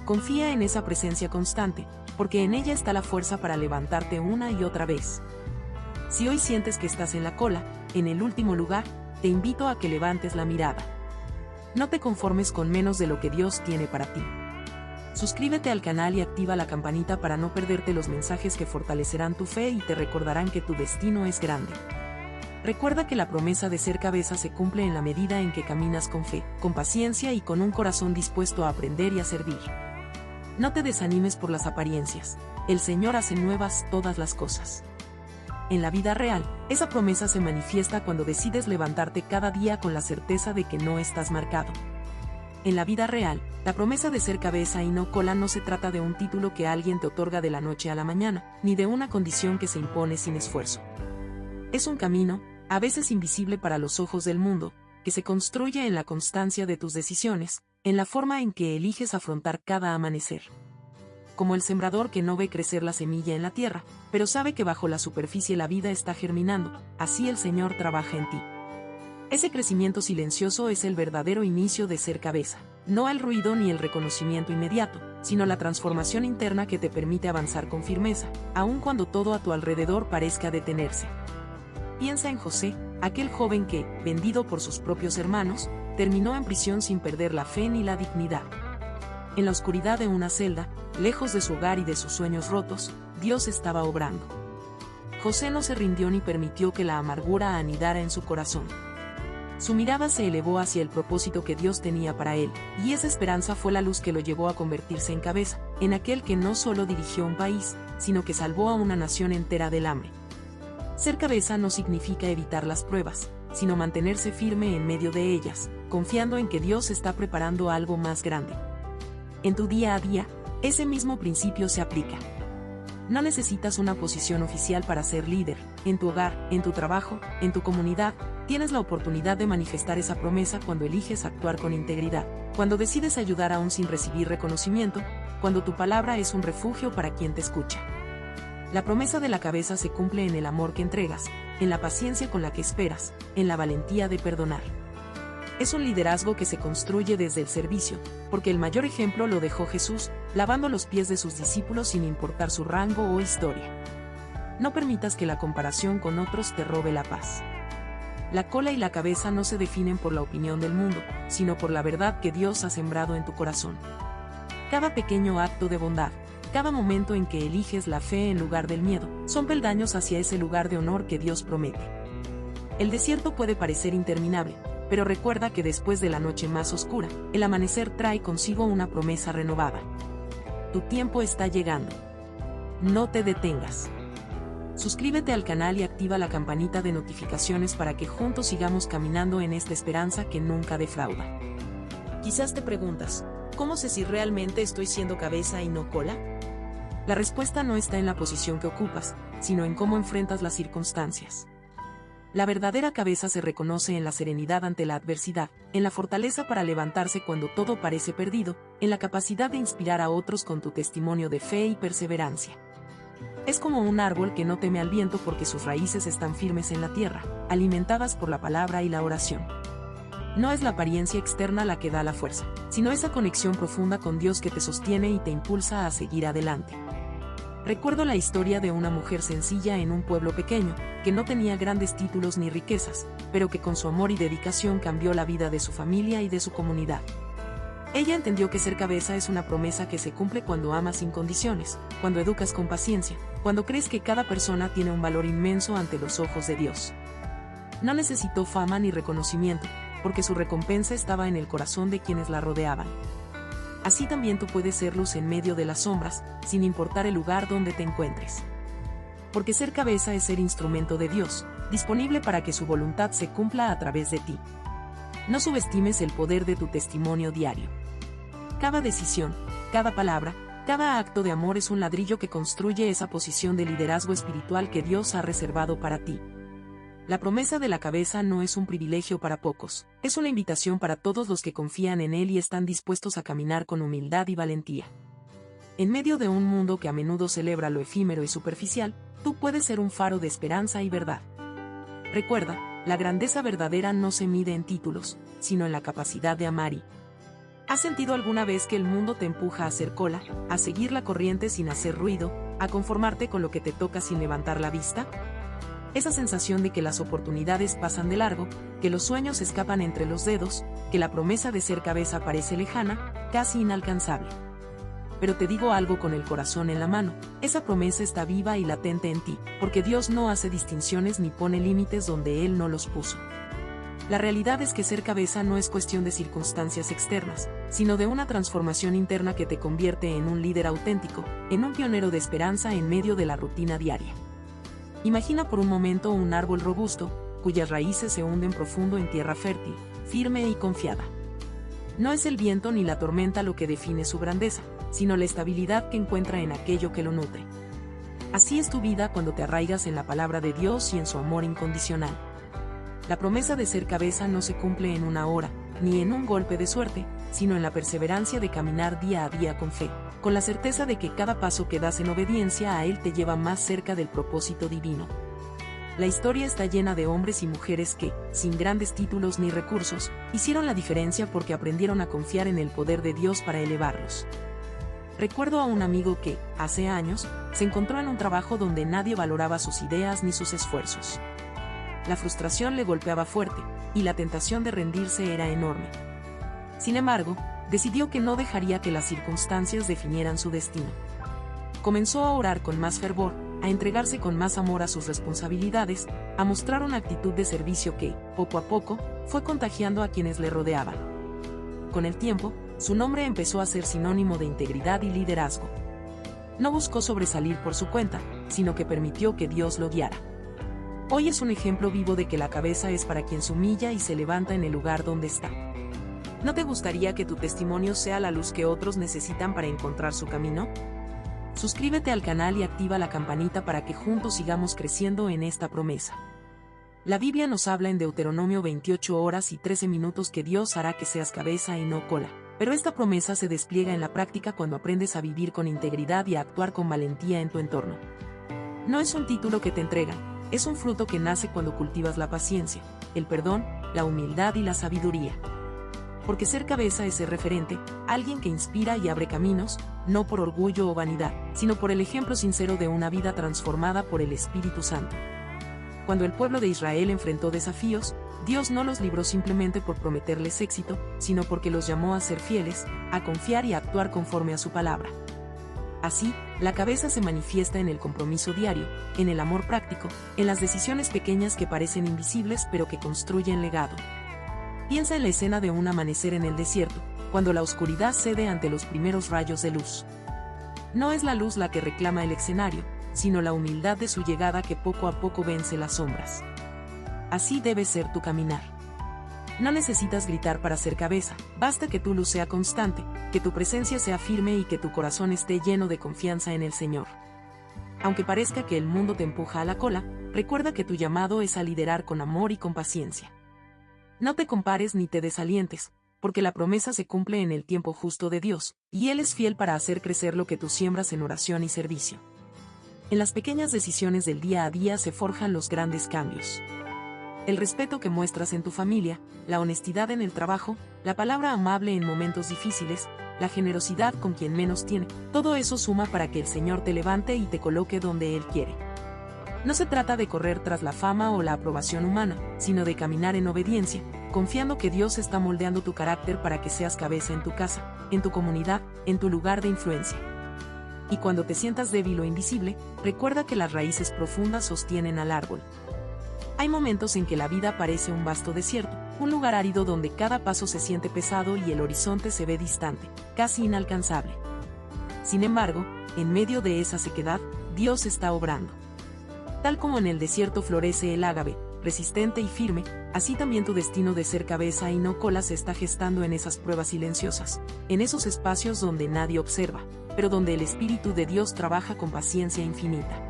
Confía en esa presencia constante, porque en ella está la fuerza para levantarte una y otra vez. Si hoy sientes que estás en la cola, en el último lugar, te invito a que levantes la mirada. No te conformes con menos de lo que Dios tiene para ti. Suscríbete al canal y activa la campanita para no perderte los mensajes que fortalecerán tu fe y te recordarán que tu destino es grande. Recuerda que la promesa de ser cabeza se cumple en la medida en que caminas con fe, con paciencia y con un corazón dispuesto a aprender y a servir. No te desanimes por las apariencias. El Señor hace nuevas todas las cosas. En la vida real, esa promesa se manifiesta cuando decides levantarte cada día con la certeza de que no estás marcado. En la vida real, la promesa de ser cabeza y no cola no se trata de un título que alguien te otorga de la noche a la mañana, ni de una condición que se impone sin esfuerzo. Es un camino, a veces invisible para los ojos del mundo, que se construye en la constancia de tus decisiones, en la forma en que eliges afrontar cada amanecer. Como el sembrador que no ve crecer la semilla en la tierra, pero sabe que bajo la superficie la vida está germinando, así el Señor trabaja en ti. Ese crecimiento silencioso es el verdadero inicio de ser cabeza, no el ruido ni el reconocimiento inmediato, sino la transformación interna que te permite avanzar con firmeza, aun cuando todo a tu alrededor parezca detenerse. Piensa en José, aquel joven que, vendido por sus propios hermanos, terminó en prisión sin perder la fe ni la dignidad. En la oscuridad de una celda, lejos de su hogar y de sus sueños rotos, Dios estaba obrando. José no se rindió ni permitió que la amargura anidara en su corazón. Su mirada se elevó hacia el propósito que Dios tenía para él, y esa esperanza fue la luz que lo llevó a convertirse en cabeza, en aquel que no solo dirigió un país, sino que salvó a una nación entera del hambre. Ser cabeza no significa evitar las pruebas, sino mantenerse firme en medio de ellas, confiando en que Dios está preparando algo más grande. En tu día a día, ese mismo principio se aplica. No necesitas una posición oficial para ser líder. En tu hogar, en tu trabajo, en tu comunidad, tienes la oportunidad de manifestar esa promesa cuando eliges actuar con integridad, cuando decides ayudar aún sin recibir reconocimiento, cuando tu palabra es un refugio para quien te escucha. La promesa de la cabeza se cumple en el amor que entregas, en la paciencia con la que esperas, en la valentía de perdonar. Es un liderazgo que se construye desde el servicio, porque el mayor ejemplo lo dejó Jesús, lavando los pies de sus discípulos sin importar su rango o historia. No permitas que la comparación con otros te robe la paz. La cola y la cabeza no se definen por la opinión del mundo, sino por la verdad que Dios ha sembrado en tu corazón. Cada pequeño acto de bondad, cada momento en que eliges la fe en lugar del miedo, son peldaños hacia ese lugar de honor que Dios promete. El desierto puede parecer interminable, pero recuerda que después de la noche más oscura, el amanecer trae consigo una promesa renovada. Tu tiempo está llegando. No te detengas. Suscríbete al canal y activa la campanita de notificaciones para que juntos sigamos caminando en esta esperanza que nunca defrauda. Quizás te preguntas, ¿cómo sé si realmente estoy siendo cabeza y no cola? La respuesta no está en la posición que ocupas, sino en cómo enfrentas las circunstancias. La verdadera cabeza se reconoce en la serenidad ante la adversidad, en la fortaleza para levantarse cuando todo parece perdido, en la capacidad de inspirar a otros con tu testimonio de fe y perseverancia. Es como un árbol que no teme al viento porque sus raíces están firmes en la tierra, alimentadas por la palabra y la oración. No es la apariencia externa la que da la fuerza, sino esa conexión profunda con Dios que te sostiene y te impulsa a seguir adelante. Recuerdo la historia de una mujer sencilla en un pueblo pequeño, que no tenía grandes títulos ni riquezas, pero que con su amor y dedicación cambió la vida de su familia y de su comunidad. Ella entendió que ser cabeza es una promesa que se cumple cuando amas sin condiciones, cuando educas con paciencia, cuando crees que cada persona tiene un valor inmenso ante los ojos de Dios. No necesitó fama ni reconocimiento, porque su recompensa estaba en el corazón de quienes la rodeaban. Así también tú puedes ser luz en medio de las sombras, sin importar el lugar donde te encuentres. Porque ser cabeza es ser instrumento de Dios, disponible para que su voluntad se cumpla a través de ti. No subestimes el poder de tu testimonio diario. Cada decisión, cada palabra, cada acto de amor es un ladrillo que construye esa posición de liderazgo espiritual que Dios ha reservado para ti. La promesa de la cabeza no es un privilegio para pocos, es una invitación para todos los que confían en Él y están dispuestos a caminar con humildad y valentía. En medio de un mundo que a menudo celebra lo efímero y superficial, tú puedes ser un faro de esperanza y verdad. Recuerda, la grandeza verdadera no se mide en títulos, sino en la capacidad de amar y... ¿Has sentido alguna vez que el mundo te empuja a hacer cola, a seguir la corriente sin hacer ruido, a conformarte con lo que te toca sin levantar la vista? Esa sensación de que las oportunidades pasan de largo, que los sueños escapan entre los dedos, que la promesa de ser cabeza parece lejana, casi inalcanzable. Pero te digo algo con el corazón en la mano, esa promesa está viva y latente en ti, porque Dios no hace distinciones ni pone límites donde Él no los puso. La realidad es que ser cabeza no es cuestión de circunstancias externas, sino de una transformación interna que te convierte en un líder auténtico, en un pionero de esperanza en medio de la rutina diaria. Imagina por un momento un árbol robusto, cuyas raíces se hunden profundo en tierra fértil, firme y confiada. No es el viento ni la tormenta lo que define su grandeza, sino la estabilidad que encuentra en aquello que lo nutre. Así es tu vida cuando te arraigas en la palabra de Dios y en su amor incondicional. La promesa de ser cabeza no se cumple en una hora, ni en un golpe de suerte, sino en la perseverancia de caminar día a día con fe, con la certeza de que cada paso que das en obediencia a Él te lleva más cerca del propósito divino. La historia está llena de hombres y mujeres que, sin grandes títulos ni recursos, hicieron la diferencia porque aprendieron a confiar en el poder de Dios para elevarlos. Recuerdo a un amigo que, hace años, se encontró en un trabajo donde nadie valoraba sus ideas ni sus esfuerzos. La frustración le golpeaba fuerte, y la tentación de rendirse era enorme. Sin embargo, decidió que no dejaría que las circunstancias definieran su destino. Comenzó a orar con más fervor, a entregarse con más amor a sus responsabilidades, a mostrar una actitud de servicio que, poco a poco, fue contagiando a quienes le rodeaban. Con el tiempo, su nombre empezó a ser sinónimo de integridad y liderazgo. No buscó sobresalir por su cuenta, sino que permitió que Dios lo guiara. Hoy es un ejemplo vivo de que la cabeza es para quien se humilla y se levanta en el lugar donde está. ¿No te gustaría que tu testimonio sea la luz que otros necesitan para encontrar su camino? Suscríbete al canal y activa la campanita para que juntos sigamos creciendo en esta promesa. La Biblia nos habla en Deuteronomio 28 horas y 13 minutos que Dios hará que seas cabeza y no cola. Pero esta promesa se despliega en la práctica cuando aprendes a vivir con integridad y a actuar con valentía en tu entorno. No es un título que te entregan, es un fruto que nace cuando cultivas la paciencia, el perdón, la humildad y la sabiduría. Porque ser cabeza es ser referente, alguien que inspira y abre caminos, no por orgullo o vanidad, sino por el ejemplo sincero de una vida transformada por el Espíritu Santo. Cuando el pueblo de Israel enfrentó desafíos, Dios no los libró simplemente por prometerles éxito, sino porque los llamó a ser fieles, a confiar y a actuar conforme a su palabra. Así, la cabeza se manifiesta en el compromiso diario, en el amor práctico, en las decisiones pequeñas que parecen invisibles pero que construyen legado. Piensa en la escena de un amanecer en el desierto, cuando la oscuridad cede ante los primeros rayos de luz. No es la luz la que reclama el escenario, sino la humildad de su llegada que poco a poco vence las sombras. Así debe ser tu caminar. No necesitas gritar para ser cabeza, basta que tu luz sea constante, que tu presencia sea firme y que tu corazón esté lleno de confianza en el Señor. Aunque parezca que el mundo te empuja a la cola, recuerda que tu llamado es a liderar con amor y con paciencia. No te compares ni te desalientes, porque la promesa se cumple en el tiempo justo de Dios, y Él es fiel para hacer crecer lo que tú siembras en oración y servicio. En las pequeñas decisiones del día a día se forjan los grandes cambios. El respeto que muestras en tu familia, la honestidad en el trabajo, la palabra amable en momentos difíciles, la generosidad con quien menos tiene, todo eso suma para que el Señor te levante y te coloque donde Él quiere. No se trata de correr tras la fama o la aprobación humana, sino de caminar en obediencia, confiando que Dios está moldeando tu carácter para que seas cabeza en tu casa, en tu comunidad, en tu lugar de influencia. Y cuando te sientas débil o invisible, recuerda que las raíces profundas sostienen al árbol. Hay momentos en que la vida parece un vasto desierto, un lugar árido donde cada paso se siente pesado y el horizonte se ve distante, casi inalcanzable. Sin embargo, en medio de esa sequedad, Dios está obrando. Tal como en el desierto florece el ágave, resistente y firme, así también tu destino de ser cabeza y no cola se está gestando en esas pruebas silenciosas, en esos espacios donde nadie observa, pero donde el Espíritu de Dios trabaja con paciencia infinita.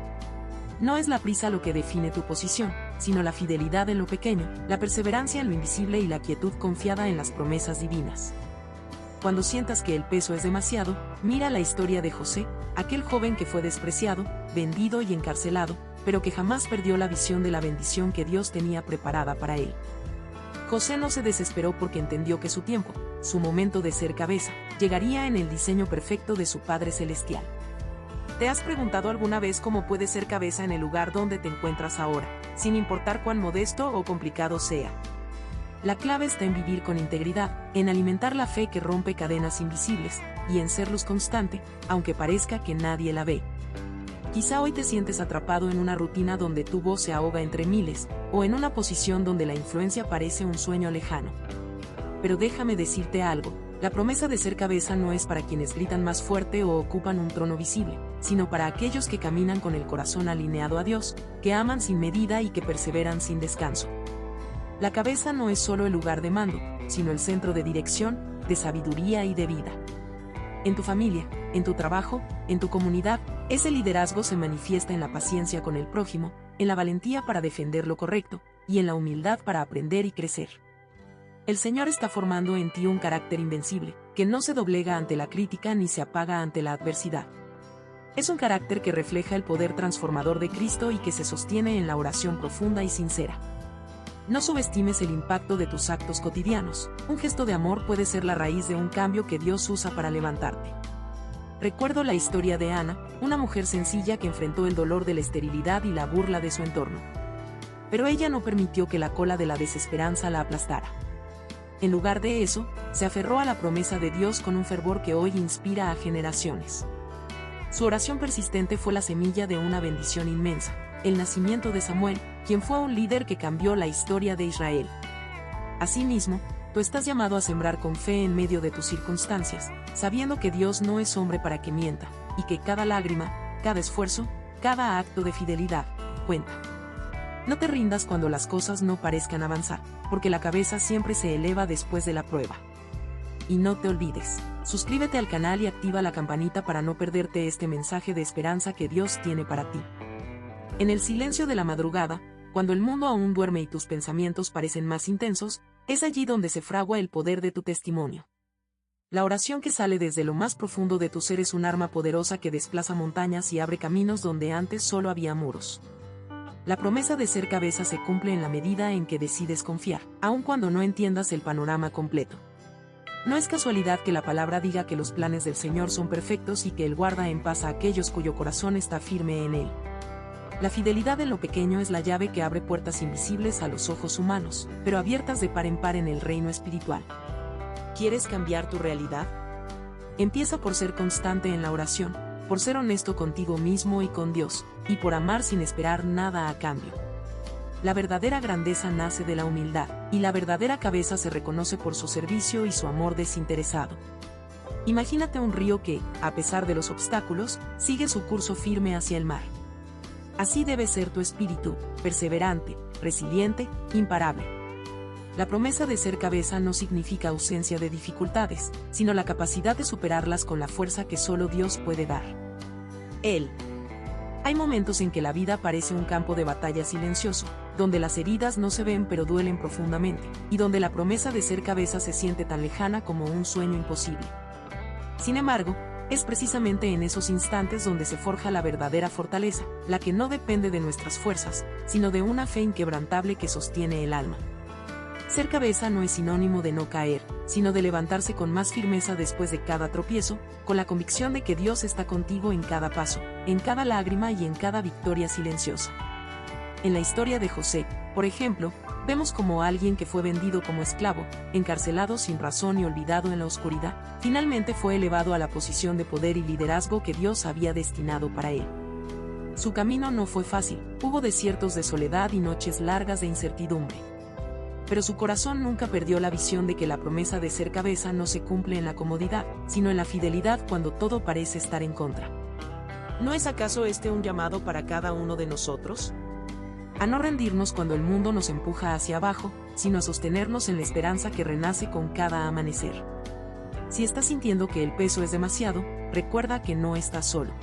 No es la prisa lo que define tu posición, sino la fidelidad en lo pequeño, la perseverancia en lo invisible y la quietud confiada en las promesas divinas. Cuando sientas que el peso es demasiado, mira la historia de José, aquel joven que fue despreciado, vendido y encarcelado, pero que jamás perdió la visión de la bendición que Dios tenía preparada para él. José no se desesperó porque entendió que su tiempo, su momento de ser cabeza, llegaría en el diseño perfecto de su Padre Celestial. ¿Te has preguntado alguna vez cómo puedes ser cabeza en el lugar donde te encuentras ahora, sin importar cuán modesto o complicado sea? La clave está en vivir con integridad, en alimentar la fe que rompe cadenas invisibles, y en ser luz constante, aunque parezca que nadie la ve. Quizá hoy te sientes atrapado en una rutina donde tu voz se ahoga entre miles, o en una posición donde la influencia parece un sueño lejano. Pero déjame decirte algo, la promesa de ser cabeza no es para quienes gritan más fuerte o ocupan un trono visible, sino para aquellos que caminan con el corazón alineado a Dios, que aman sin medida y que perseveran sin descanso. La cabeza no es solo el lugar de mando, sino el centro de dirección, de sabiduría y de vida. En tu familia, en tu trabajo, en tu comunidad, ese liderazgo se manifiesta en la paciencia con el prójimo, en la valentía para defender lo correcto, y en la humildad para aprender y crecer. El Señor está formando en ti un carácter invencible, que no se doblega ante la crítica ni se apaga ante la adversidad. Es un carácter que refleja el poder transformador de Cristo y que se sostiene en la oración profunda y sincera. No subestimes el impacto de tus actos cotidianos. Un gesto de amor puede ser la raíz de un cambio que Dios usa para levantarte. Recuerdo la historia de Ana, una mujer sencilla que enfrentó el dolor de la esterilidad y la burla de su entorno. Pero ella no permitió que la cola de la desesperanza la aplastara. En lugar de eso, se aferró a la promesa de Dios con un fervor que hoy inspira a generaciones. Su oración persistente fue la semilla de una bendición inmensa, el nacimiento de Samuel, quien fue un líder que cambió la historia de Israel. Asimismo, tú estás llamado a sembrar con fe en medio de tus circunstancias, sabiendo que Dios no es hombre para que mienta, y que cada lágrima, cada esfuerzo, cada acto de fidelidad, cuenta. No te rindas cuando las cosas no parezcan avanzar, porque la cabeza siempre se eleva después de la prueba. Y no te olvides, suscríbete al canal y activa la campanita para no perderte este mensaje de esperanza que Dios tiene para ti. En el silencio de la madrugada, cuando el mundo aún duerme y tus pensamientos parecen más intensos, es allí donde se fragua el poder de tu testimonio. La oración que sale desde lo más profundo de tu ser es un arma poderosa que desplaza montañas y abre caminos donde antes solo había muros. La promesa de ser cabeza se cumple en la medida en que decides confiar, aun cuando no entiendas el panorama completo. No es casualidad que la palabra diga que los planes del Señor son perfectos y que Él guarda en paz a aquellos cuyo corazón está firme en Él. La fidelidad en lo pequeño es la llave que abre puertas invisibles a los ojos humanos, pero abiertas de par en par en el reino espiritual. ¿Quieres cambiar tu realidad? Empieza por ser constante en la oración, por ser honesto contigo mismo y con Dios, y por amar sin esperar nada a cambio. La verdadera grandeza nace de la humildad, y la verdadera cabeza se reconoce por su servicio y su amor desinteresado. Imagínate un río que, a pesar de los obstáculos, sigue su curso firme hacia el mar. Así debe ser tu espíritu, perseverante, resiliente, imparable. La promesa de ser cabeza no significa ausencia de dificultades, sino la capacidad de superarlas con la fuerza que solo Dios puede dar. Él. Hay momentos en que la vida parece un campo de batalla silencioso, donde las heridas no se ven pero duelen profundamente, y donde la promesa de ser cabeza se siente tan lejana como un sueño imposible. Sin embargo, es precisamente en esos instantes donde se forja la verdadera fortaleza, la que no depende de nuestras fuerzas, sino de una fe inquebrantable que sostiene el alma. Ser cabeza no es sinónimo de no caer, sino de levantarse con más firmeza después de cada tropiezo, con la convicción de que Dios está contigo en cada paso, en cada lágrima y en cada victoria silenciosa. En la historia de José, por ejemplo, vemos como alguien que fue vendido como esclavo, encarcelado sin razón y olvidado en la oscuridad, finalmente fue elevado a la posición de poder y liderazgo que Dios había destinado para él. Su camino no fue fácil, hubo desiertos de soledad y noches largas de incertidumbre. Pero su corazón nunca perdió la visión de que la promesa de ser cabeza no se cumple en la comodidad, sino en la fidelidad cuando todo parece estar en contra. ¿No es acaso este un llamado para cada uno de nosotros? A no rendirnos cuando el mundo nos empuja hacia abajo, sino a sostenernos en la esperanza que renace con cada amanecer. Si estás sintiendo que el peso es demasiado, recuerda que no estás solo.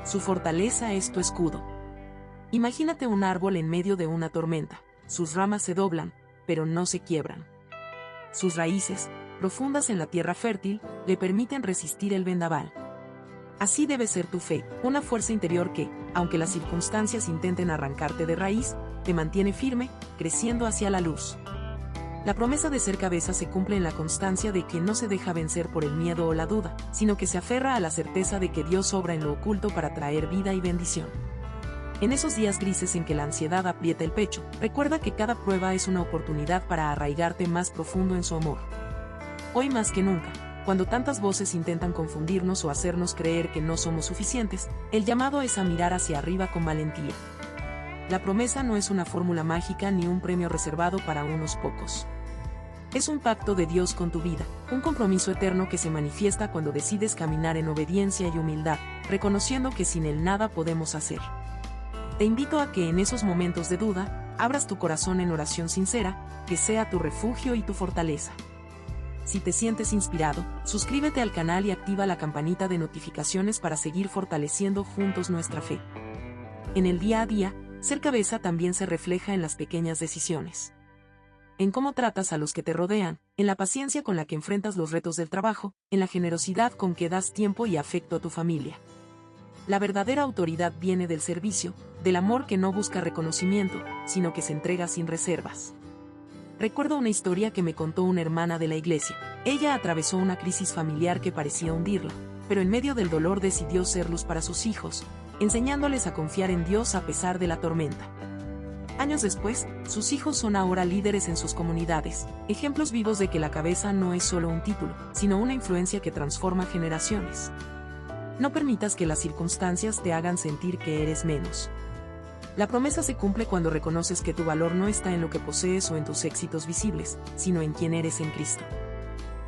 Su fortaleza es tu escudo. Imagínate un árbol en medio de una tormenta. Sus ramas se doblan, pero no se quiebran. Sus raíces, profundas en la tierra fértil, le permiten resistir el vendaval. Así debe ser tu fe, una fuerza interior que, aunque las circunstancias intenten arrancarte de raíz, te mantiene firme, creciendo hacia la luz. La promesa de ser cabeza se cumple en la constancia de quien no se deja vencer por el miedo o la duda, sino que se aferra a la certeza de que Dios obra en lo oculto para traer vida y bendición. En esos días grises en que la ansiedad aprieta el pecho, recuerda que cada prueba es una oportunidad para arraigarte más profundo en su amor. Hoy más que nunca, cuando tantas voces intentan confundirnos o hacernos creer que no somos suficientes, el llamado es a mirar hacia arriba con valentía. La promesa no es una fórmula mágica ni un premio reservado para unos pocos. Es un pacto de Dios con tu vida, un compromiso eterno que se manifiesta cuando decides caminar en obediencia y humildad, reconociendo que sin Él nada podemos hacer. Te invito a que en esos momentos de duda, abras tu corazón en oración sincera, que sea tu refugio y tu fortaleza. Si te sientes inspirado, suscríbete al canal y activa la campanita de notificaciones para seguir fortaleciendo juntos nuestra fe. En el día a día, ser cabeza también se refleja en las pequeñas decisiones. en cómo tratas a los que te rodean, en la paciencia con la que enfrentas los retos del trabajo, en la generosidad con que das tiempo y afecto a tu familia. La verdadera autoridad viene del servicio, del amor que no busca reconocimiento, sino que se entrega sin reservas. Recuerdo una historia que me contó una hermana de la iglesia. Ella atravesó una crisis familiar que parecía hundirla, pero en medio del dolor decidió ser luz para sus hijos, enseñándoles a confiar en Dios a pesar de la tormenta. Años después, sus hijos son ahora líderes en sus comunidades, ejemplos vivos de que la cabeza no es solo un título, sino una influencia que transforma generaciones. No permitas que las circunstancias te hagan sentir que eres menos. La promesa se cumple cuando reconoces que tu valor no está en lo que posees o en tus éxitos visibles, sino en quién eres en Cristo.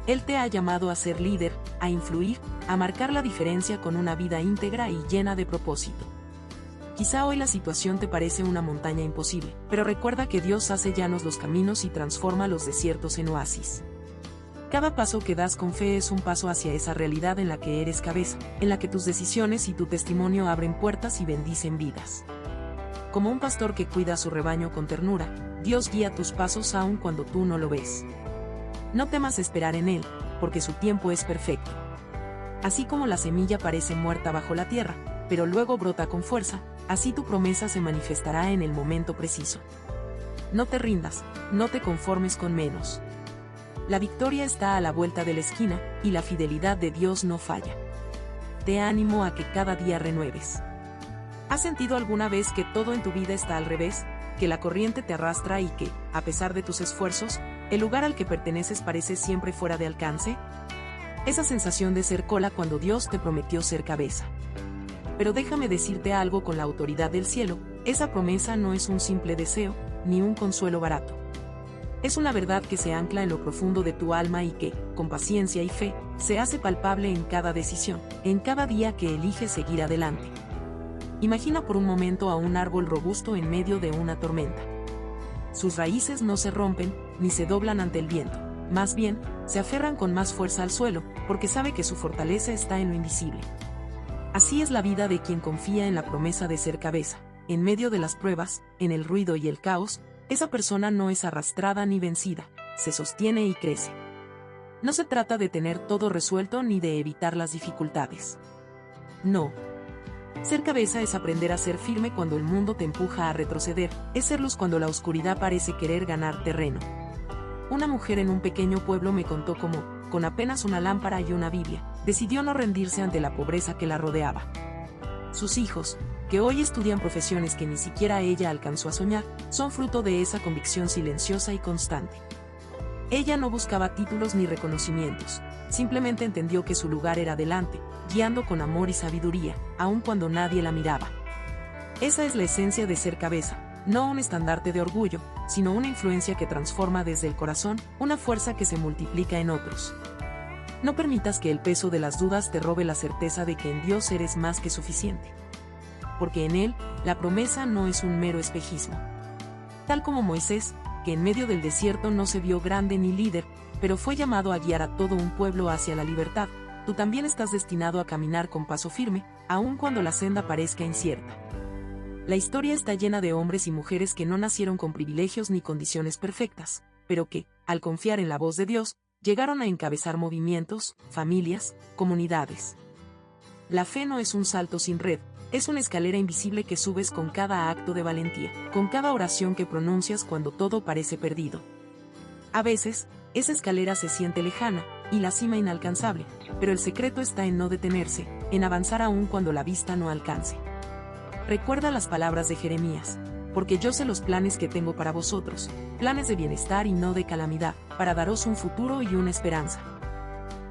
Él te ha llamado a ser líder, a influir, a marcar la diferencia con una vida íntegra y llena de propósito. Quizá hoy la situación te parece una montaña imposible, pero recuerda que Dios hace llanos los caminos y transforma los desiertos en oasis. Cada paso que das con fe es un paso hacia esa realidad en la que eres cabeza, en la que tus decisiones y tu testimonio abren puertas y bendicen vidas. Como un pastor que cuida a su rebaño con ternura, Dios guía tus pasos aun cuando tú no lo ves. No temas esperar en Él, porque su tiempo es perfecto. Así como la semilla parece muerta bajo la tierra, pero luego brota con fuerza, así tu promesa se manifestará en el momento preciso. No te rindas, no te conformes con menos. La victoria está a la vuelta de la esquina, y la fidelidad de Dios no falla. Te animo a que cada día renueves. ¿Has sentido alguna vez que todo en tu vida está al revés, que la corriente te arrastra y que, a pesar de tus esfuerzos, el lugar al que perteneces parece siempre fuera de alcance? Esa sensación de ser cola cuando Dios te prometió ser cabeza. Pero déjame decirte algo con la autoridad del cielo, esa promesa no es un simple deseo, ni un consuelo barato. Es una verdad que se ancla en lo profundo de tu alma y que, con paciencia y fe, se hace palpable en cada decisión, en cada día que eliges seguir adelante. Imagina por un momento a un árbol robusto en medio de una tormenta. Sus raíces no se rompen, ni se doblan ante el viento, más bien, se aferran con más fuerza al suelo, porque sabe que su fortaleza está en lo invisible. Así es la vida de quien confía en la promesa de ser cabeza. En medio de las pruebas, en el ruido y el caos, esa persona no es arrastrada ni vencida, se sostiene y crece. No se trata de tener todo resuelto ni de evitar las dificultades. No. Ser cabeza es aprender a ser firme cuando el mundo te empuja a retroceder, es ser luz cuando la oscuridad parece querer ganar terreno. Una mujer en un pequeño pueblo me contó cómo, con apenas una lámpara y una Biblia, decidió no rendirse ante la pobreza que la rodeaba. Sus hijos, que hoy estudian profesiones que ni siquiera ella alcanzó a soñar, son fruto de esa convicción silenciosa y constante. Ella no buscaba títulos ni reconocimientos, simplemente entendió que su lugar era delante, guiando con amor y sabiduría, aun cuando nadie la miraba. Esa es la esencia de ser cabeza, no un estandarte de orgullo, sino una influencia que transforma desde el corazón, una fuerza que se multiplica en otros. No permitas que el peso de las dudas te robe la certeza de que en Dios eres más que suficiente. Porque en Él, la promesa no es un mero espejismo. Tal como Moisés, que en medio del desierto no se vio grande ni líder, pero fue llamado a guiar a todo un pueblo hacia la libertad, tú también estás destinado a caminar con paso firme, aun cuando la senda parezca incierta. La historia está llena de hombres y mujeres que no nacieron con privilegios ni condiciones perfectas, pero que, al confiar en la voz de Dios, llegaron a encabezar movimientos, familias, comunidades. La fe no es un salto sin red, es una escalera invisible que subes con cada acto de valentía, con cada oración que pronuncias cuando todo parece perdido. A veces, esa escalera se siente lejana, y la cima inalcanzable, pero el secreto está en no detenerse, en avanzar aún cuando la vista no alcance. Recuerda las palabras de Jeremías, porque yo sé los planes que tengo para vosotros, planes de bienestar y no de calamidad, para daros un futuro y una esperanza.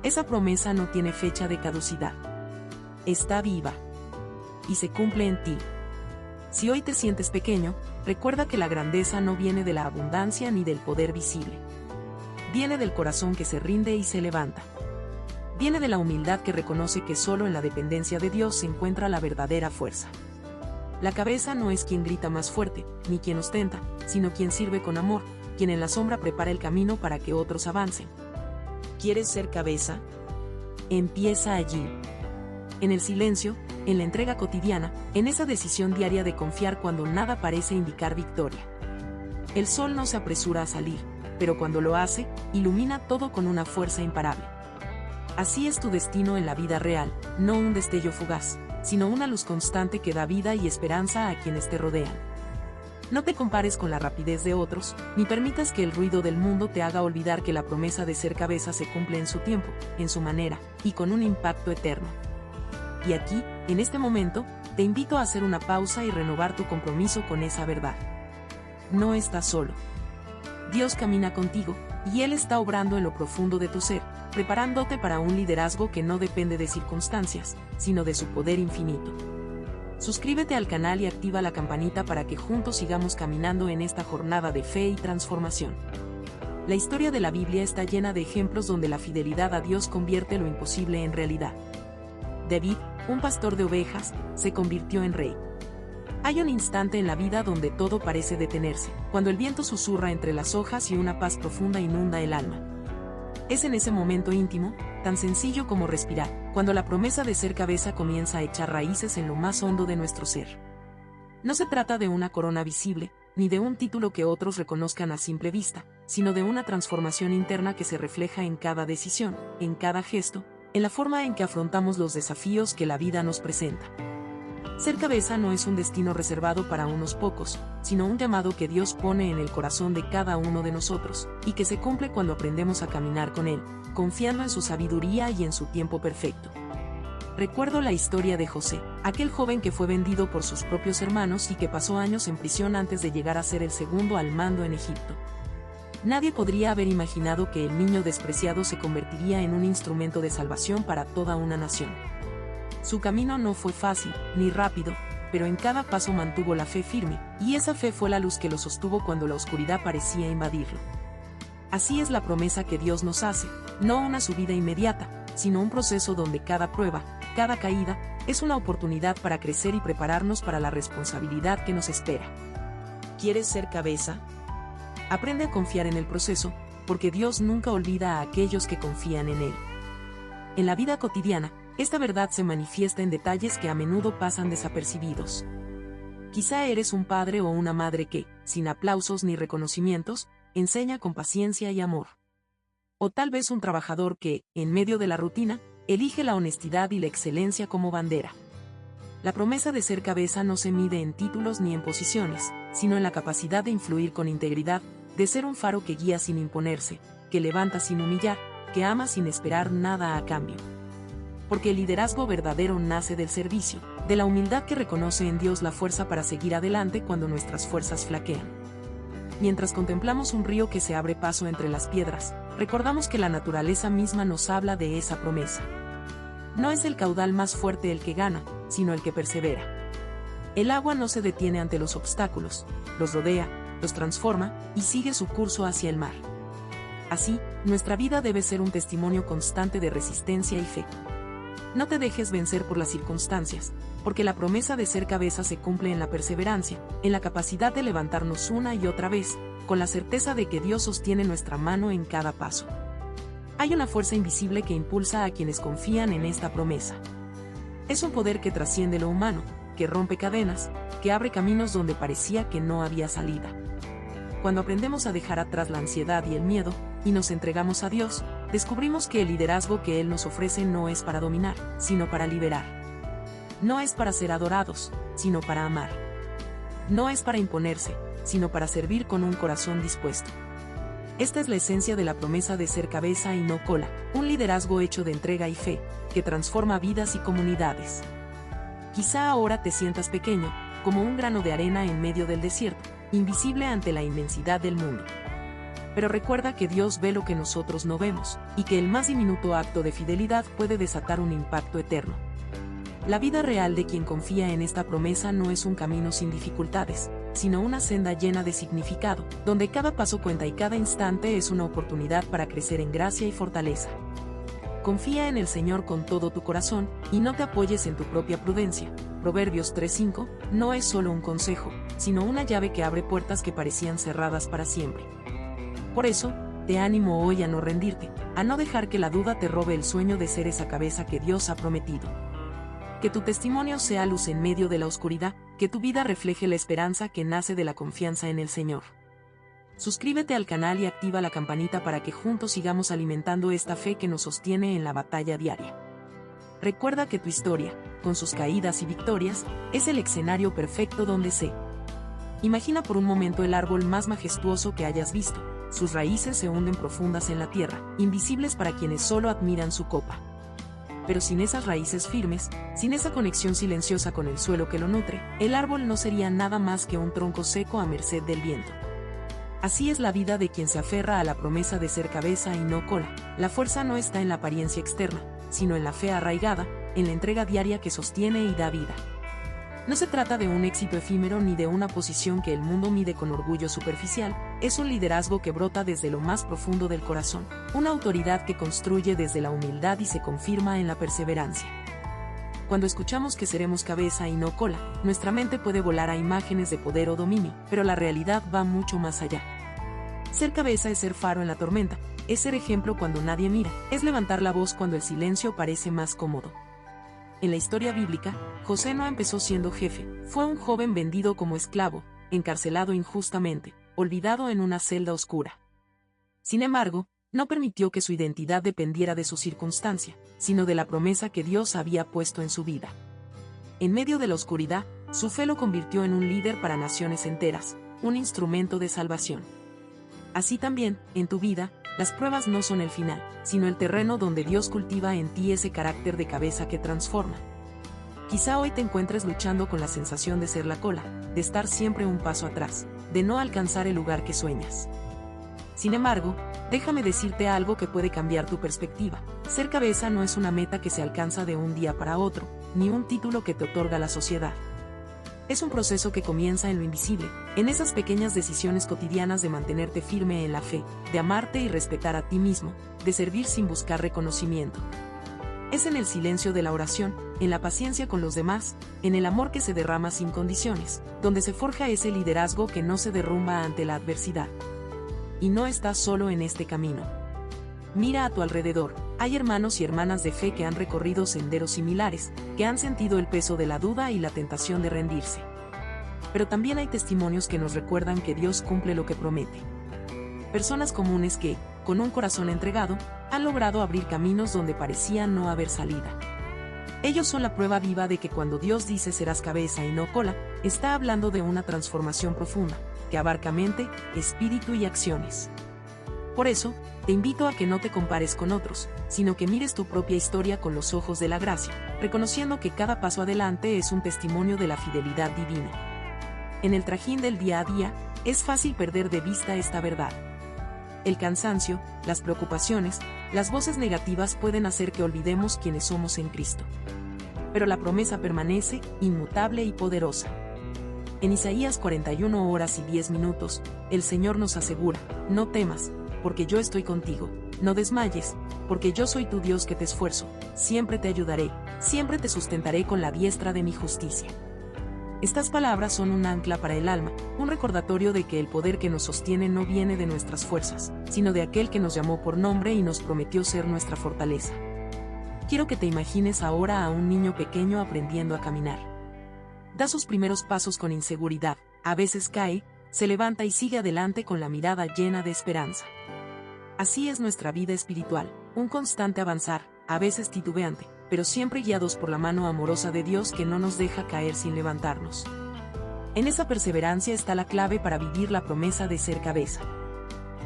Esa promesa no tiene fecha de caducidad. Está viva. Y se cumple en ti. Si hoy te sientes pequeño, recuerda que la grandeza no viene de la abundancia ni del poder visible. Viene del corazón que se rinde y se levanta. Viene de la humildad que reconoce que solo en la dependencia de Dios se encuentra la verdadera fuerza. La cabeza no es quien grita más fuerte, ni quien ostenta, sino quien sirve con amor, quien en la sombra prepara el camino para que otros avancen. ¿Quieres ser cabeza? Empieza allí. En el silencio, en la entrega cotidiana, en esa decisión diaria de confiar cuando nada parece indicar victoria. El sol no se apresura a salir, pero cuando lo hace, ilumina todo con una fuerza imparable. Así es tu destino en la vida real, no un destello fugaz, sino una luz constante que da vida y esperanza a quienes te rodean. No te compares con la rapidez de otros, ni permitas que el ruido del mundo te haga olvidar que la promesa de ser cabeza se cumple en su tiempo, en su manera, y con un impacto eterno. Y aquí, en este momento, te invito a hacer una pausa y renovar tu compromiso con esa verdad. No estás solo. Dios camina contigo, y Él está obrando en lo profundo de tu ser, preparándote para un liderazgo que no depende de circunstancias, sino de su poder infinito. Suscríbete al canal y activa la campanita para que juntos sigamos caminando en esta jornada de fe y transformación. La historia de la Biblia está llena de ejemplos donde la fidelidad a Dios convierte lo imposible en realidad. David, un pastor de ovejas, se convirtió en rey. Hay un instante en la vida donde todo parece detenerse, cuando el viento susurra entre las hojas y una paz profunda inunda el alma. Es en ese momento íntimo, tan sencillo como respirar, cuando la promesa de ser cabeza comienza a echar raíces en lo más hondo de nuestro ser. No se trata de una corona visible, ni de un título que otros reconozcan a simple vista, sino de una transformación interna que se refleja en cada decisión, en cada gesto, en la forma en que afrontamos los desafíos que la vida nos presenta. Ser cabeza no es un destino reservado para unos pocos, sino un llamado que Dios pone en el corazón de cada uno de nosotros, y que se cumple cuando aprendemos a caminar con Él, confiando en su sabiduría y en su tiempo perfecto. Recuerdo la historia de José, aquel joven que fue vendido por sus propios hermanos y que pasó años en prisión antes de llegar a ser el segundo al mando en Egipto. Nadie podría haber imaginado que el niño despreciado se convertiría en un instrumento de salvación para toda una nación. Su camino no fue fácil, ni rápido, pero en cada paso mantuvo la fe firme, y esa fe fue la luz que lo sostuvo cuando la oscuridad parecía invadirlo. Así es la promesa que Dios nos hace, no una subida inmediata, sino un proceso donde cada prueba, cada caída, es una oportunidad para crecer y prepararnos para la responsabilidad que nos espera. ¿Quieres ser cabeza? Aprende a confiar en el proceso, porque Dios nunca olvida a aquellos que confían en Él. En la vida cotidiana, esta verdad se manifiesta en detalles que a menudo pasan desapercibidos. Quizá eres un padre o una madre que, sin aplausos ni reconocimientos, enseña con paciencia y amor. O tal vez un trabajador que, en medio de la rutina, elige la honestidad y la excelencia como bandera. La promesa de ser cabeza no se mide en títulos ni en posiciones, sino en la capacidad de influir con integridad, de ser un faro que guía sin imponerse, que levanta sin humillar, que ama sin esperar nada a cambio. Porque el liderazgo verdadero nace del servicio, de la humildad que reconoce en Dios la fuerza para seguir adelante cuando nuestras fuerzas flaquean. Mientras contemplamos un río que se abre paso entre las piedras, recordamos que la naturaleza misma nos habla de esa promesa. No es el caudal más fuerte el que gana, sino el que persevera. El agua no se detiene ante los obstáculos, los rodea, los transforma y sigue su curso hacia el mar. Así, nuestra vida debe ser un testimonio constante de resistencia y fe. No te dejes vencer por las circunstancias, porque la promesa de ser cabeza se cumple en la perseverancia, en la capacidad de levantarnos una y otra vez, con la certeza de que Dios sostiene nuestra mano en cada paso. Hay una fuerza invisible que impulsa a quienes confían en esta promesa. Es un poder que trasciende lo humano, que rompe cadenas, que abre caminos donde parecía que no había salida. Cuando aprendemos a dejar atrás la ansiedad y el miedo, y nos entregamos a Dios, descubrimos que el liderazgo que Él nos ofrece no es para dominar, sino para liberar. No es para ser adorados, sino para amar. No es para imponerse, sino para servir con un corazón dispuesto. Esta es la esencia de la promesa de ser cabeza y no cola, un liderazgo hecho de entrega y fe, que transforma vidas y comunidades. Quizá ahora te sientas pequeño, como un grano de arena en medio del desierto, invisible ante la inmensidad del mundo. Pero recuerda que Dios ve lo que nosotros no vemos, y que el más diminuto acto de fidelidad puede desatar un impacto eterno. La vida real de quien confía en esta promesa no es un camino sin dificultades, sino una senda llena de significado, donde cada paso cuenta y cada instante es una oportunidad para crecer en gracia y fortaleza. Confía en el Señor con todo tu corazón, y no te apoyes en tu propia prudencia. Proverbios 3:5, no es solo un consejo, sino una llave que abre puertas que parecían cerradas para siempre. Por eso, te animo hoy a no rendirte, a no dejar que la duda te robe el sueño de ser esa cabeza que Dios ha prometido. Que tu testimonio sea luz en medio de la oscuridad, que tu vida refleje la esperanza que nace de la confianza en el Señor. Suscríbete al canal y activa la campanita para que juntos sigamos alimentando esta fe que nos sostiene en la batalla diaria. Recuerda que tu historia, con sus caídas y victorias, es el escenario perfecto donde se. Imagina por un momento el árbol más majestuoso que hayas visto. Sus raíces se hunden profundas en la tierra, invisibles para quienes solo admiran su copa. Pero sin esas raíces firmes, sin esa conexión silenciosa con el suelo que lo nutre, el árbol no sería nada más que un tronco seco a merced del viento. Así es la vida de quien se aferra a la promesa de ser cabeza y no cola. La fuerza no está en la apariencia externa, sino en la fe arraigada, en la entrega diaria que sostiene y da vida. No se trata de un éxito efímero ni de una posición que el mundo mide con orgullo superficial, es un liderazgo que brota desde lo más profundo del corazón, una autoridad que construye desde la humildad y se confirma en la perseverancia. Cuando escuchamos que seremos cabeza y no cola, nuestra mente puede volar a imágenes de poder o dominio, pero la realidad va mucho más allá. Ser cabeza es ser faro en la tormenta, es ser ejemplo cuando nadie mira, es levantar la voz cuando el silencio parece más cómodo. En la historia bíblica, José no empezó siendo jefe, fue un joven vendido como esclavo, encarcelado injustamente, olvidado en una celda oscura. Sin embargo, no permitió que su identidad dependiera de su circunstancia, sino de la promesa que Dios había puesto en su vida. En medio de la oscuridad, su fe lo convirtió en un líder para naciones enteras, un instrumento de salvación. Así también, en tu vida, las pruebas no son el final, sino el terreno donde Dios cultiva en ti ese carácter de cabeza que transforma. Quizá hoy te encuentres luchando con la sensación de ser la cola, de estar siempre un paso atrás, de no alcanzar el lugar que sueñas. Sin embargo, déjame decirte algo que puede cambiar tu perspectiva. Ser cabeza no es una meta que se alcanza de un día para otro, ni un título que te otorga la sociedad. Es un proceso que comienza en lo invisible, en esas pequeñas decisiones cotidianas de mantenerte firme en la fe, de amarte y respetar a ti mismo, de servir sin buscar reconocimiento. Es en el silencio de la oración, en la paciencia con los demás, en el amor que se derrama sin condiciones, donde se forja ese liderazgo que no se derrumba ante la adversidad. Y no estás solo en este camino. Mira a tu alrededor, hay hermanos y hermanas de fe que han recorrido senderos similares, que han sentido el peso de la duda y la tentación de rendirse. Pero también hay testimonios que nos recuerdan que Dios cumple lo que promete. Personas comunes que, con un corazón entregado, han logrado abrir caminos donde parecía no haber salida. Ellos son la prueba viva de que cuando Dios dice serás cabeza y no cola, está hablando de una transformación profunda, que abarca mente, espíritu y acciones. Por eso, te invito a que no te compares con otros, sino que mires tu propia historia con los ojos de la gracia, reconociendo que cada paso adelante es un testimonio de la fidelidad divina. En el trajín del día a día, es fácil perder de vista esta verdad. El cansancio, las preocupaciones, las voces negativas pueden hacer que olvidemos quiénes somos en Cristo. Pero la promesa permanece, inmutable y poderosa. En Isaías 41 horas y 10 minutos, el Señor nos asegura, no temas, porque yo estoy contigo, no desmayes, porque yo soy tu Dios que te esfuerzo, siempre te ayudaré, siempre te sustentaré con la diestra de mi justicia. Estas palabras son un ancla para el alma, un recordatorio de que el poder que nos sostiene no viene de nuestras fuerzas, sino de aquel que nos llamó por nombre y nos prometió ser nuestra fortaleza. Quiero que te imagines ahora a un niño pequeño aprendiendo a caminar. Da sus primeros pasos con inseguridad, a veces cae, se levanta y sigue adelante con la mirada llena de esperanza. Así es nuestra vida espiritual, un constante avanzar, a veces titubeante, pero siempre guiados por la mano amorosa de Dios que no nos deja caer sin levantarnos. En esa perseverancia está la clave para vivir la promesa de ser cabeza.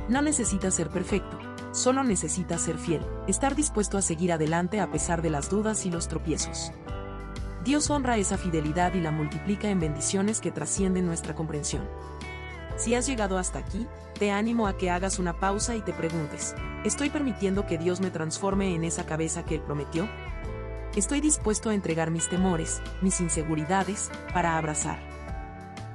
No necesitas ser perfecto, solo necesitas ser fiel, estar dispuesto a seguir adelante a pesar de las dudas y los tropiezos. Dios honra esa fidelidad y la multiplica en bendiciones que trascienden nuestra comprensión. Si has llegado hasta aquí, te animo a que hagas una pausa y te preguntes, ¿estoy permitiendo que Dios me transforme en esa cabeza que Él prometió? ¿Estoy dispuesto a entregar mis temores, mis inseguridades, para abrazar?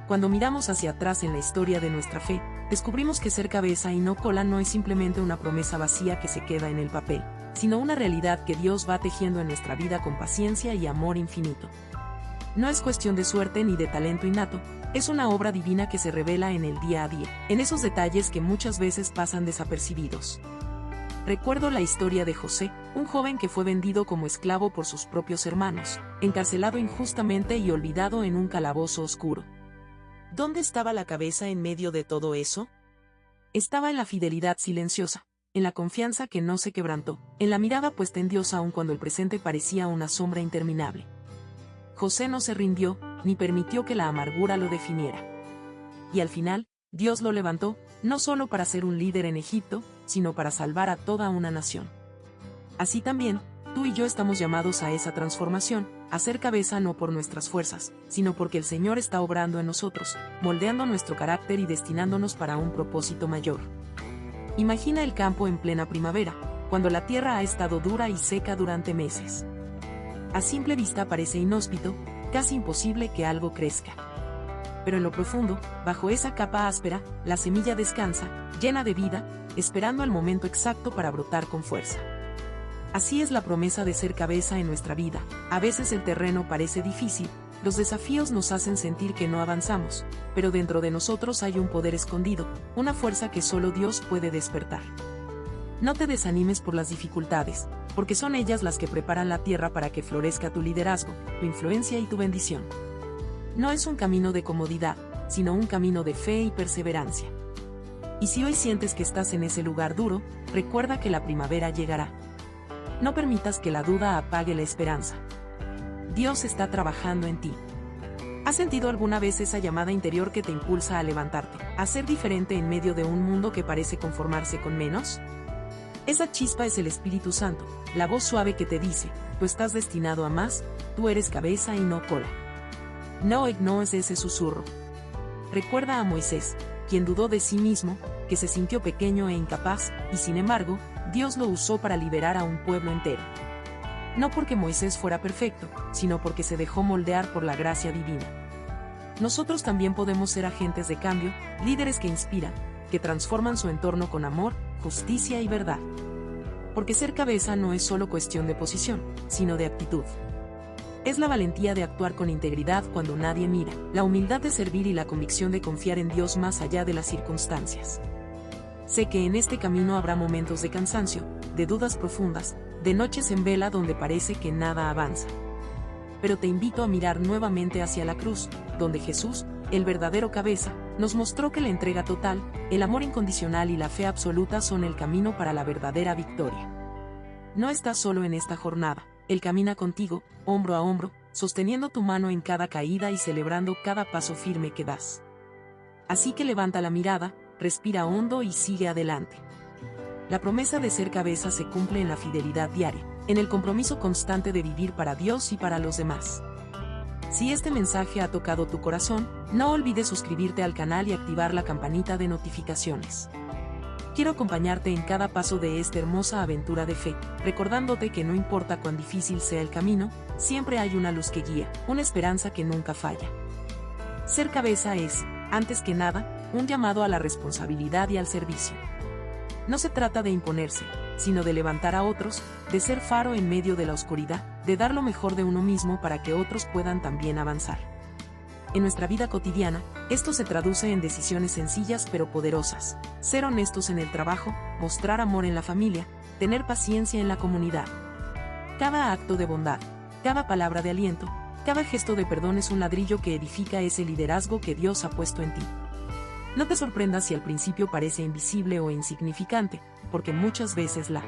Cuando miramos hacia atrás en la historia de nuestra fe, descubrimos que ser cabeza y no cola no es simplemente una promesa vacía que se queda en el papel, sino una realidad que Dios va tejiendo en nuestra vida con paciencia y amor infinito. No es cuestión de suerte ni de talento innato, es una obra divina que se revela en el día a día, en esos detalles que muchas veces pasan desapercibidos. Recuerdo la historia de José, un joven que fue vendido como esclavo por sus propios hermanos, encarcelado injustamente y olvidado en un calabozo oscuro. ¿Dónde estaba la cabeza en medio de todo eso? Estaba en la fidelidad silenciosa, en la confianza que no se quebrantó, en la mirada puesta en Dios aun cuando el presente parecía una sombra interminable. José no se rindió, ni permitió que la amargura lo definiera. Y al final, Dios lo levantó, no solo para ser un líder en Egipto, sino para salvar a toda una nación. Así también, tú y yo estamos llamados a esa transformación, a ser cabeza no por nuestras fuerzas, sino porque el Señor está obrando en nosotros, moldeando nuestro carácter y destinándonos para un propósito mayor. Imagina el campo en plena primavera, cuando la tierra ha estado dura y seca durante meses. A simple vista parece inhóspito, casi imposible que algo crezca. Pero en lo profundo, bajo esa capa áspera, la semilla descansa, llena de vida, esperando el momento exacto para brotar con fuerza. Así es la promesa de ser cabeza en nuestra vida. A veces el terreno parece difícil, los desafíos nos hacen sentir que no avanzamos, pero dentro de nosotros hay un poder escondido, una fuerza que solo Dios puede despertar. No te desanimes por las dificultades, porque son ellas las que preparan la tierra para que florezca tu liderazgo, tu influencia y tu bendición. No es un camino de comodidad, sino un camino de fe y perseverancia. Y si hoy sientes que estás en ese lugar duro, recuerda que la primavera llegará. No permitas que la duda apague la esperanza. Dios está trabajando en ti. ¿Has sentido alguna vez esa llamada interior que te impulsa a levantarte, a ser diferente en medio de un mundo que parece conformarse con menos? Esa chispa es el Espíritu Santo, la voz suave que te dice, tú estás destinado a más, tú eres cabeza y no cola. No ignores ese susurro. Recuerda a Moisés, quien dudó de sí mismo, que se sintió pequeño e incapaz, y sin embargo, Dios lo usó para liberar a un pueblo entero. No porque Moisés fuera perfecto, sino porque se dejó moldear por la gracia divina. Nosotros también podemos ser agentes de cambio, líderes que inspiran, que transforman su entorno con amor, justicia y verdad. Porque ser cabeza no es solo cuestión de posición, sino de actitud. Es la valentía de actuar con integridad cuando nadie mira, la humildad de servir y la convicción de confiar en Dios más allá de las circunstancias. Sé que en este camino habrá momentos de cansancio, de dudas profundas, de noches en vela donde parece que nada avanza. Pero te invito a mirar nuevamente hacia la cruz, donde Jesús, el verdadero cabeza, nos mostró que la entrega total, el amor incondicional y la fe absoluta son el camino para la verdadera victoria. No estás solo en esta jornada, Él camina contigo, hombro a hombro, sosteniendo tu mano en cada caída y celebrando cada paso firme que das. Así que levanta la mirada, respira hondo y sigue adelante. La promesa de ser cabeza se cumple en la fidelidad diaria, en el compromiso constante de vivir para Dios y para los demás. Si este mensaje ha tocado tu corazón, no olvides suscribirte al canal y activar la campanita de notificaciones. Quiero acompañarte en cada paso de esta hermosa aventura de fe, recordándote que no importa cuán difícil sea el camino, siempre hay una luz que guía, una esperanza que nunca falla. Ser cabeza es, antes que nada, un llamado a la responsabilidad y al servicio. No se trata de imponerse, sino de levantar a otros, de ser faro en medio de la oscuridad, de dar lo mejor de uno mismo para que otros puedan también avanzar. En nuestra vida cotidiana, esto se traduce en decisiones sencillas pero poderosas: ser honestos en el trabajo, mostrar amor en la familia, tener paciencia en la comunidad. Cada acto de bondad, cada palabra de aliento, cada gesto de perdón es un ladrillo que edifica ese liderazgo que Dios ha puesto en ti. No te sorprendas si al principio parece invisible o insignificante, porque muchas veces la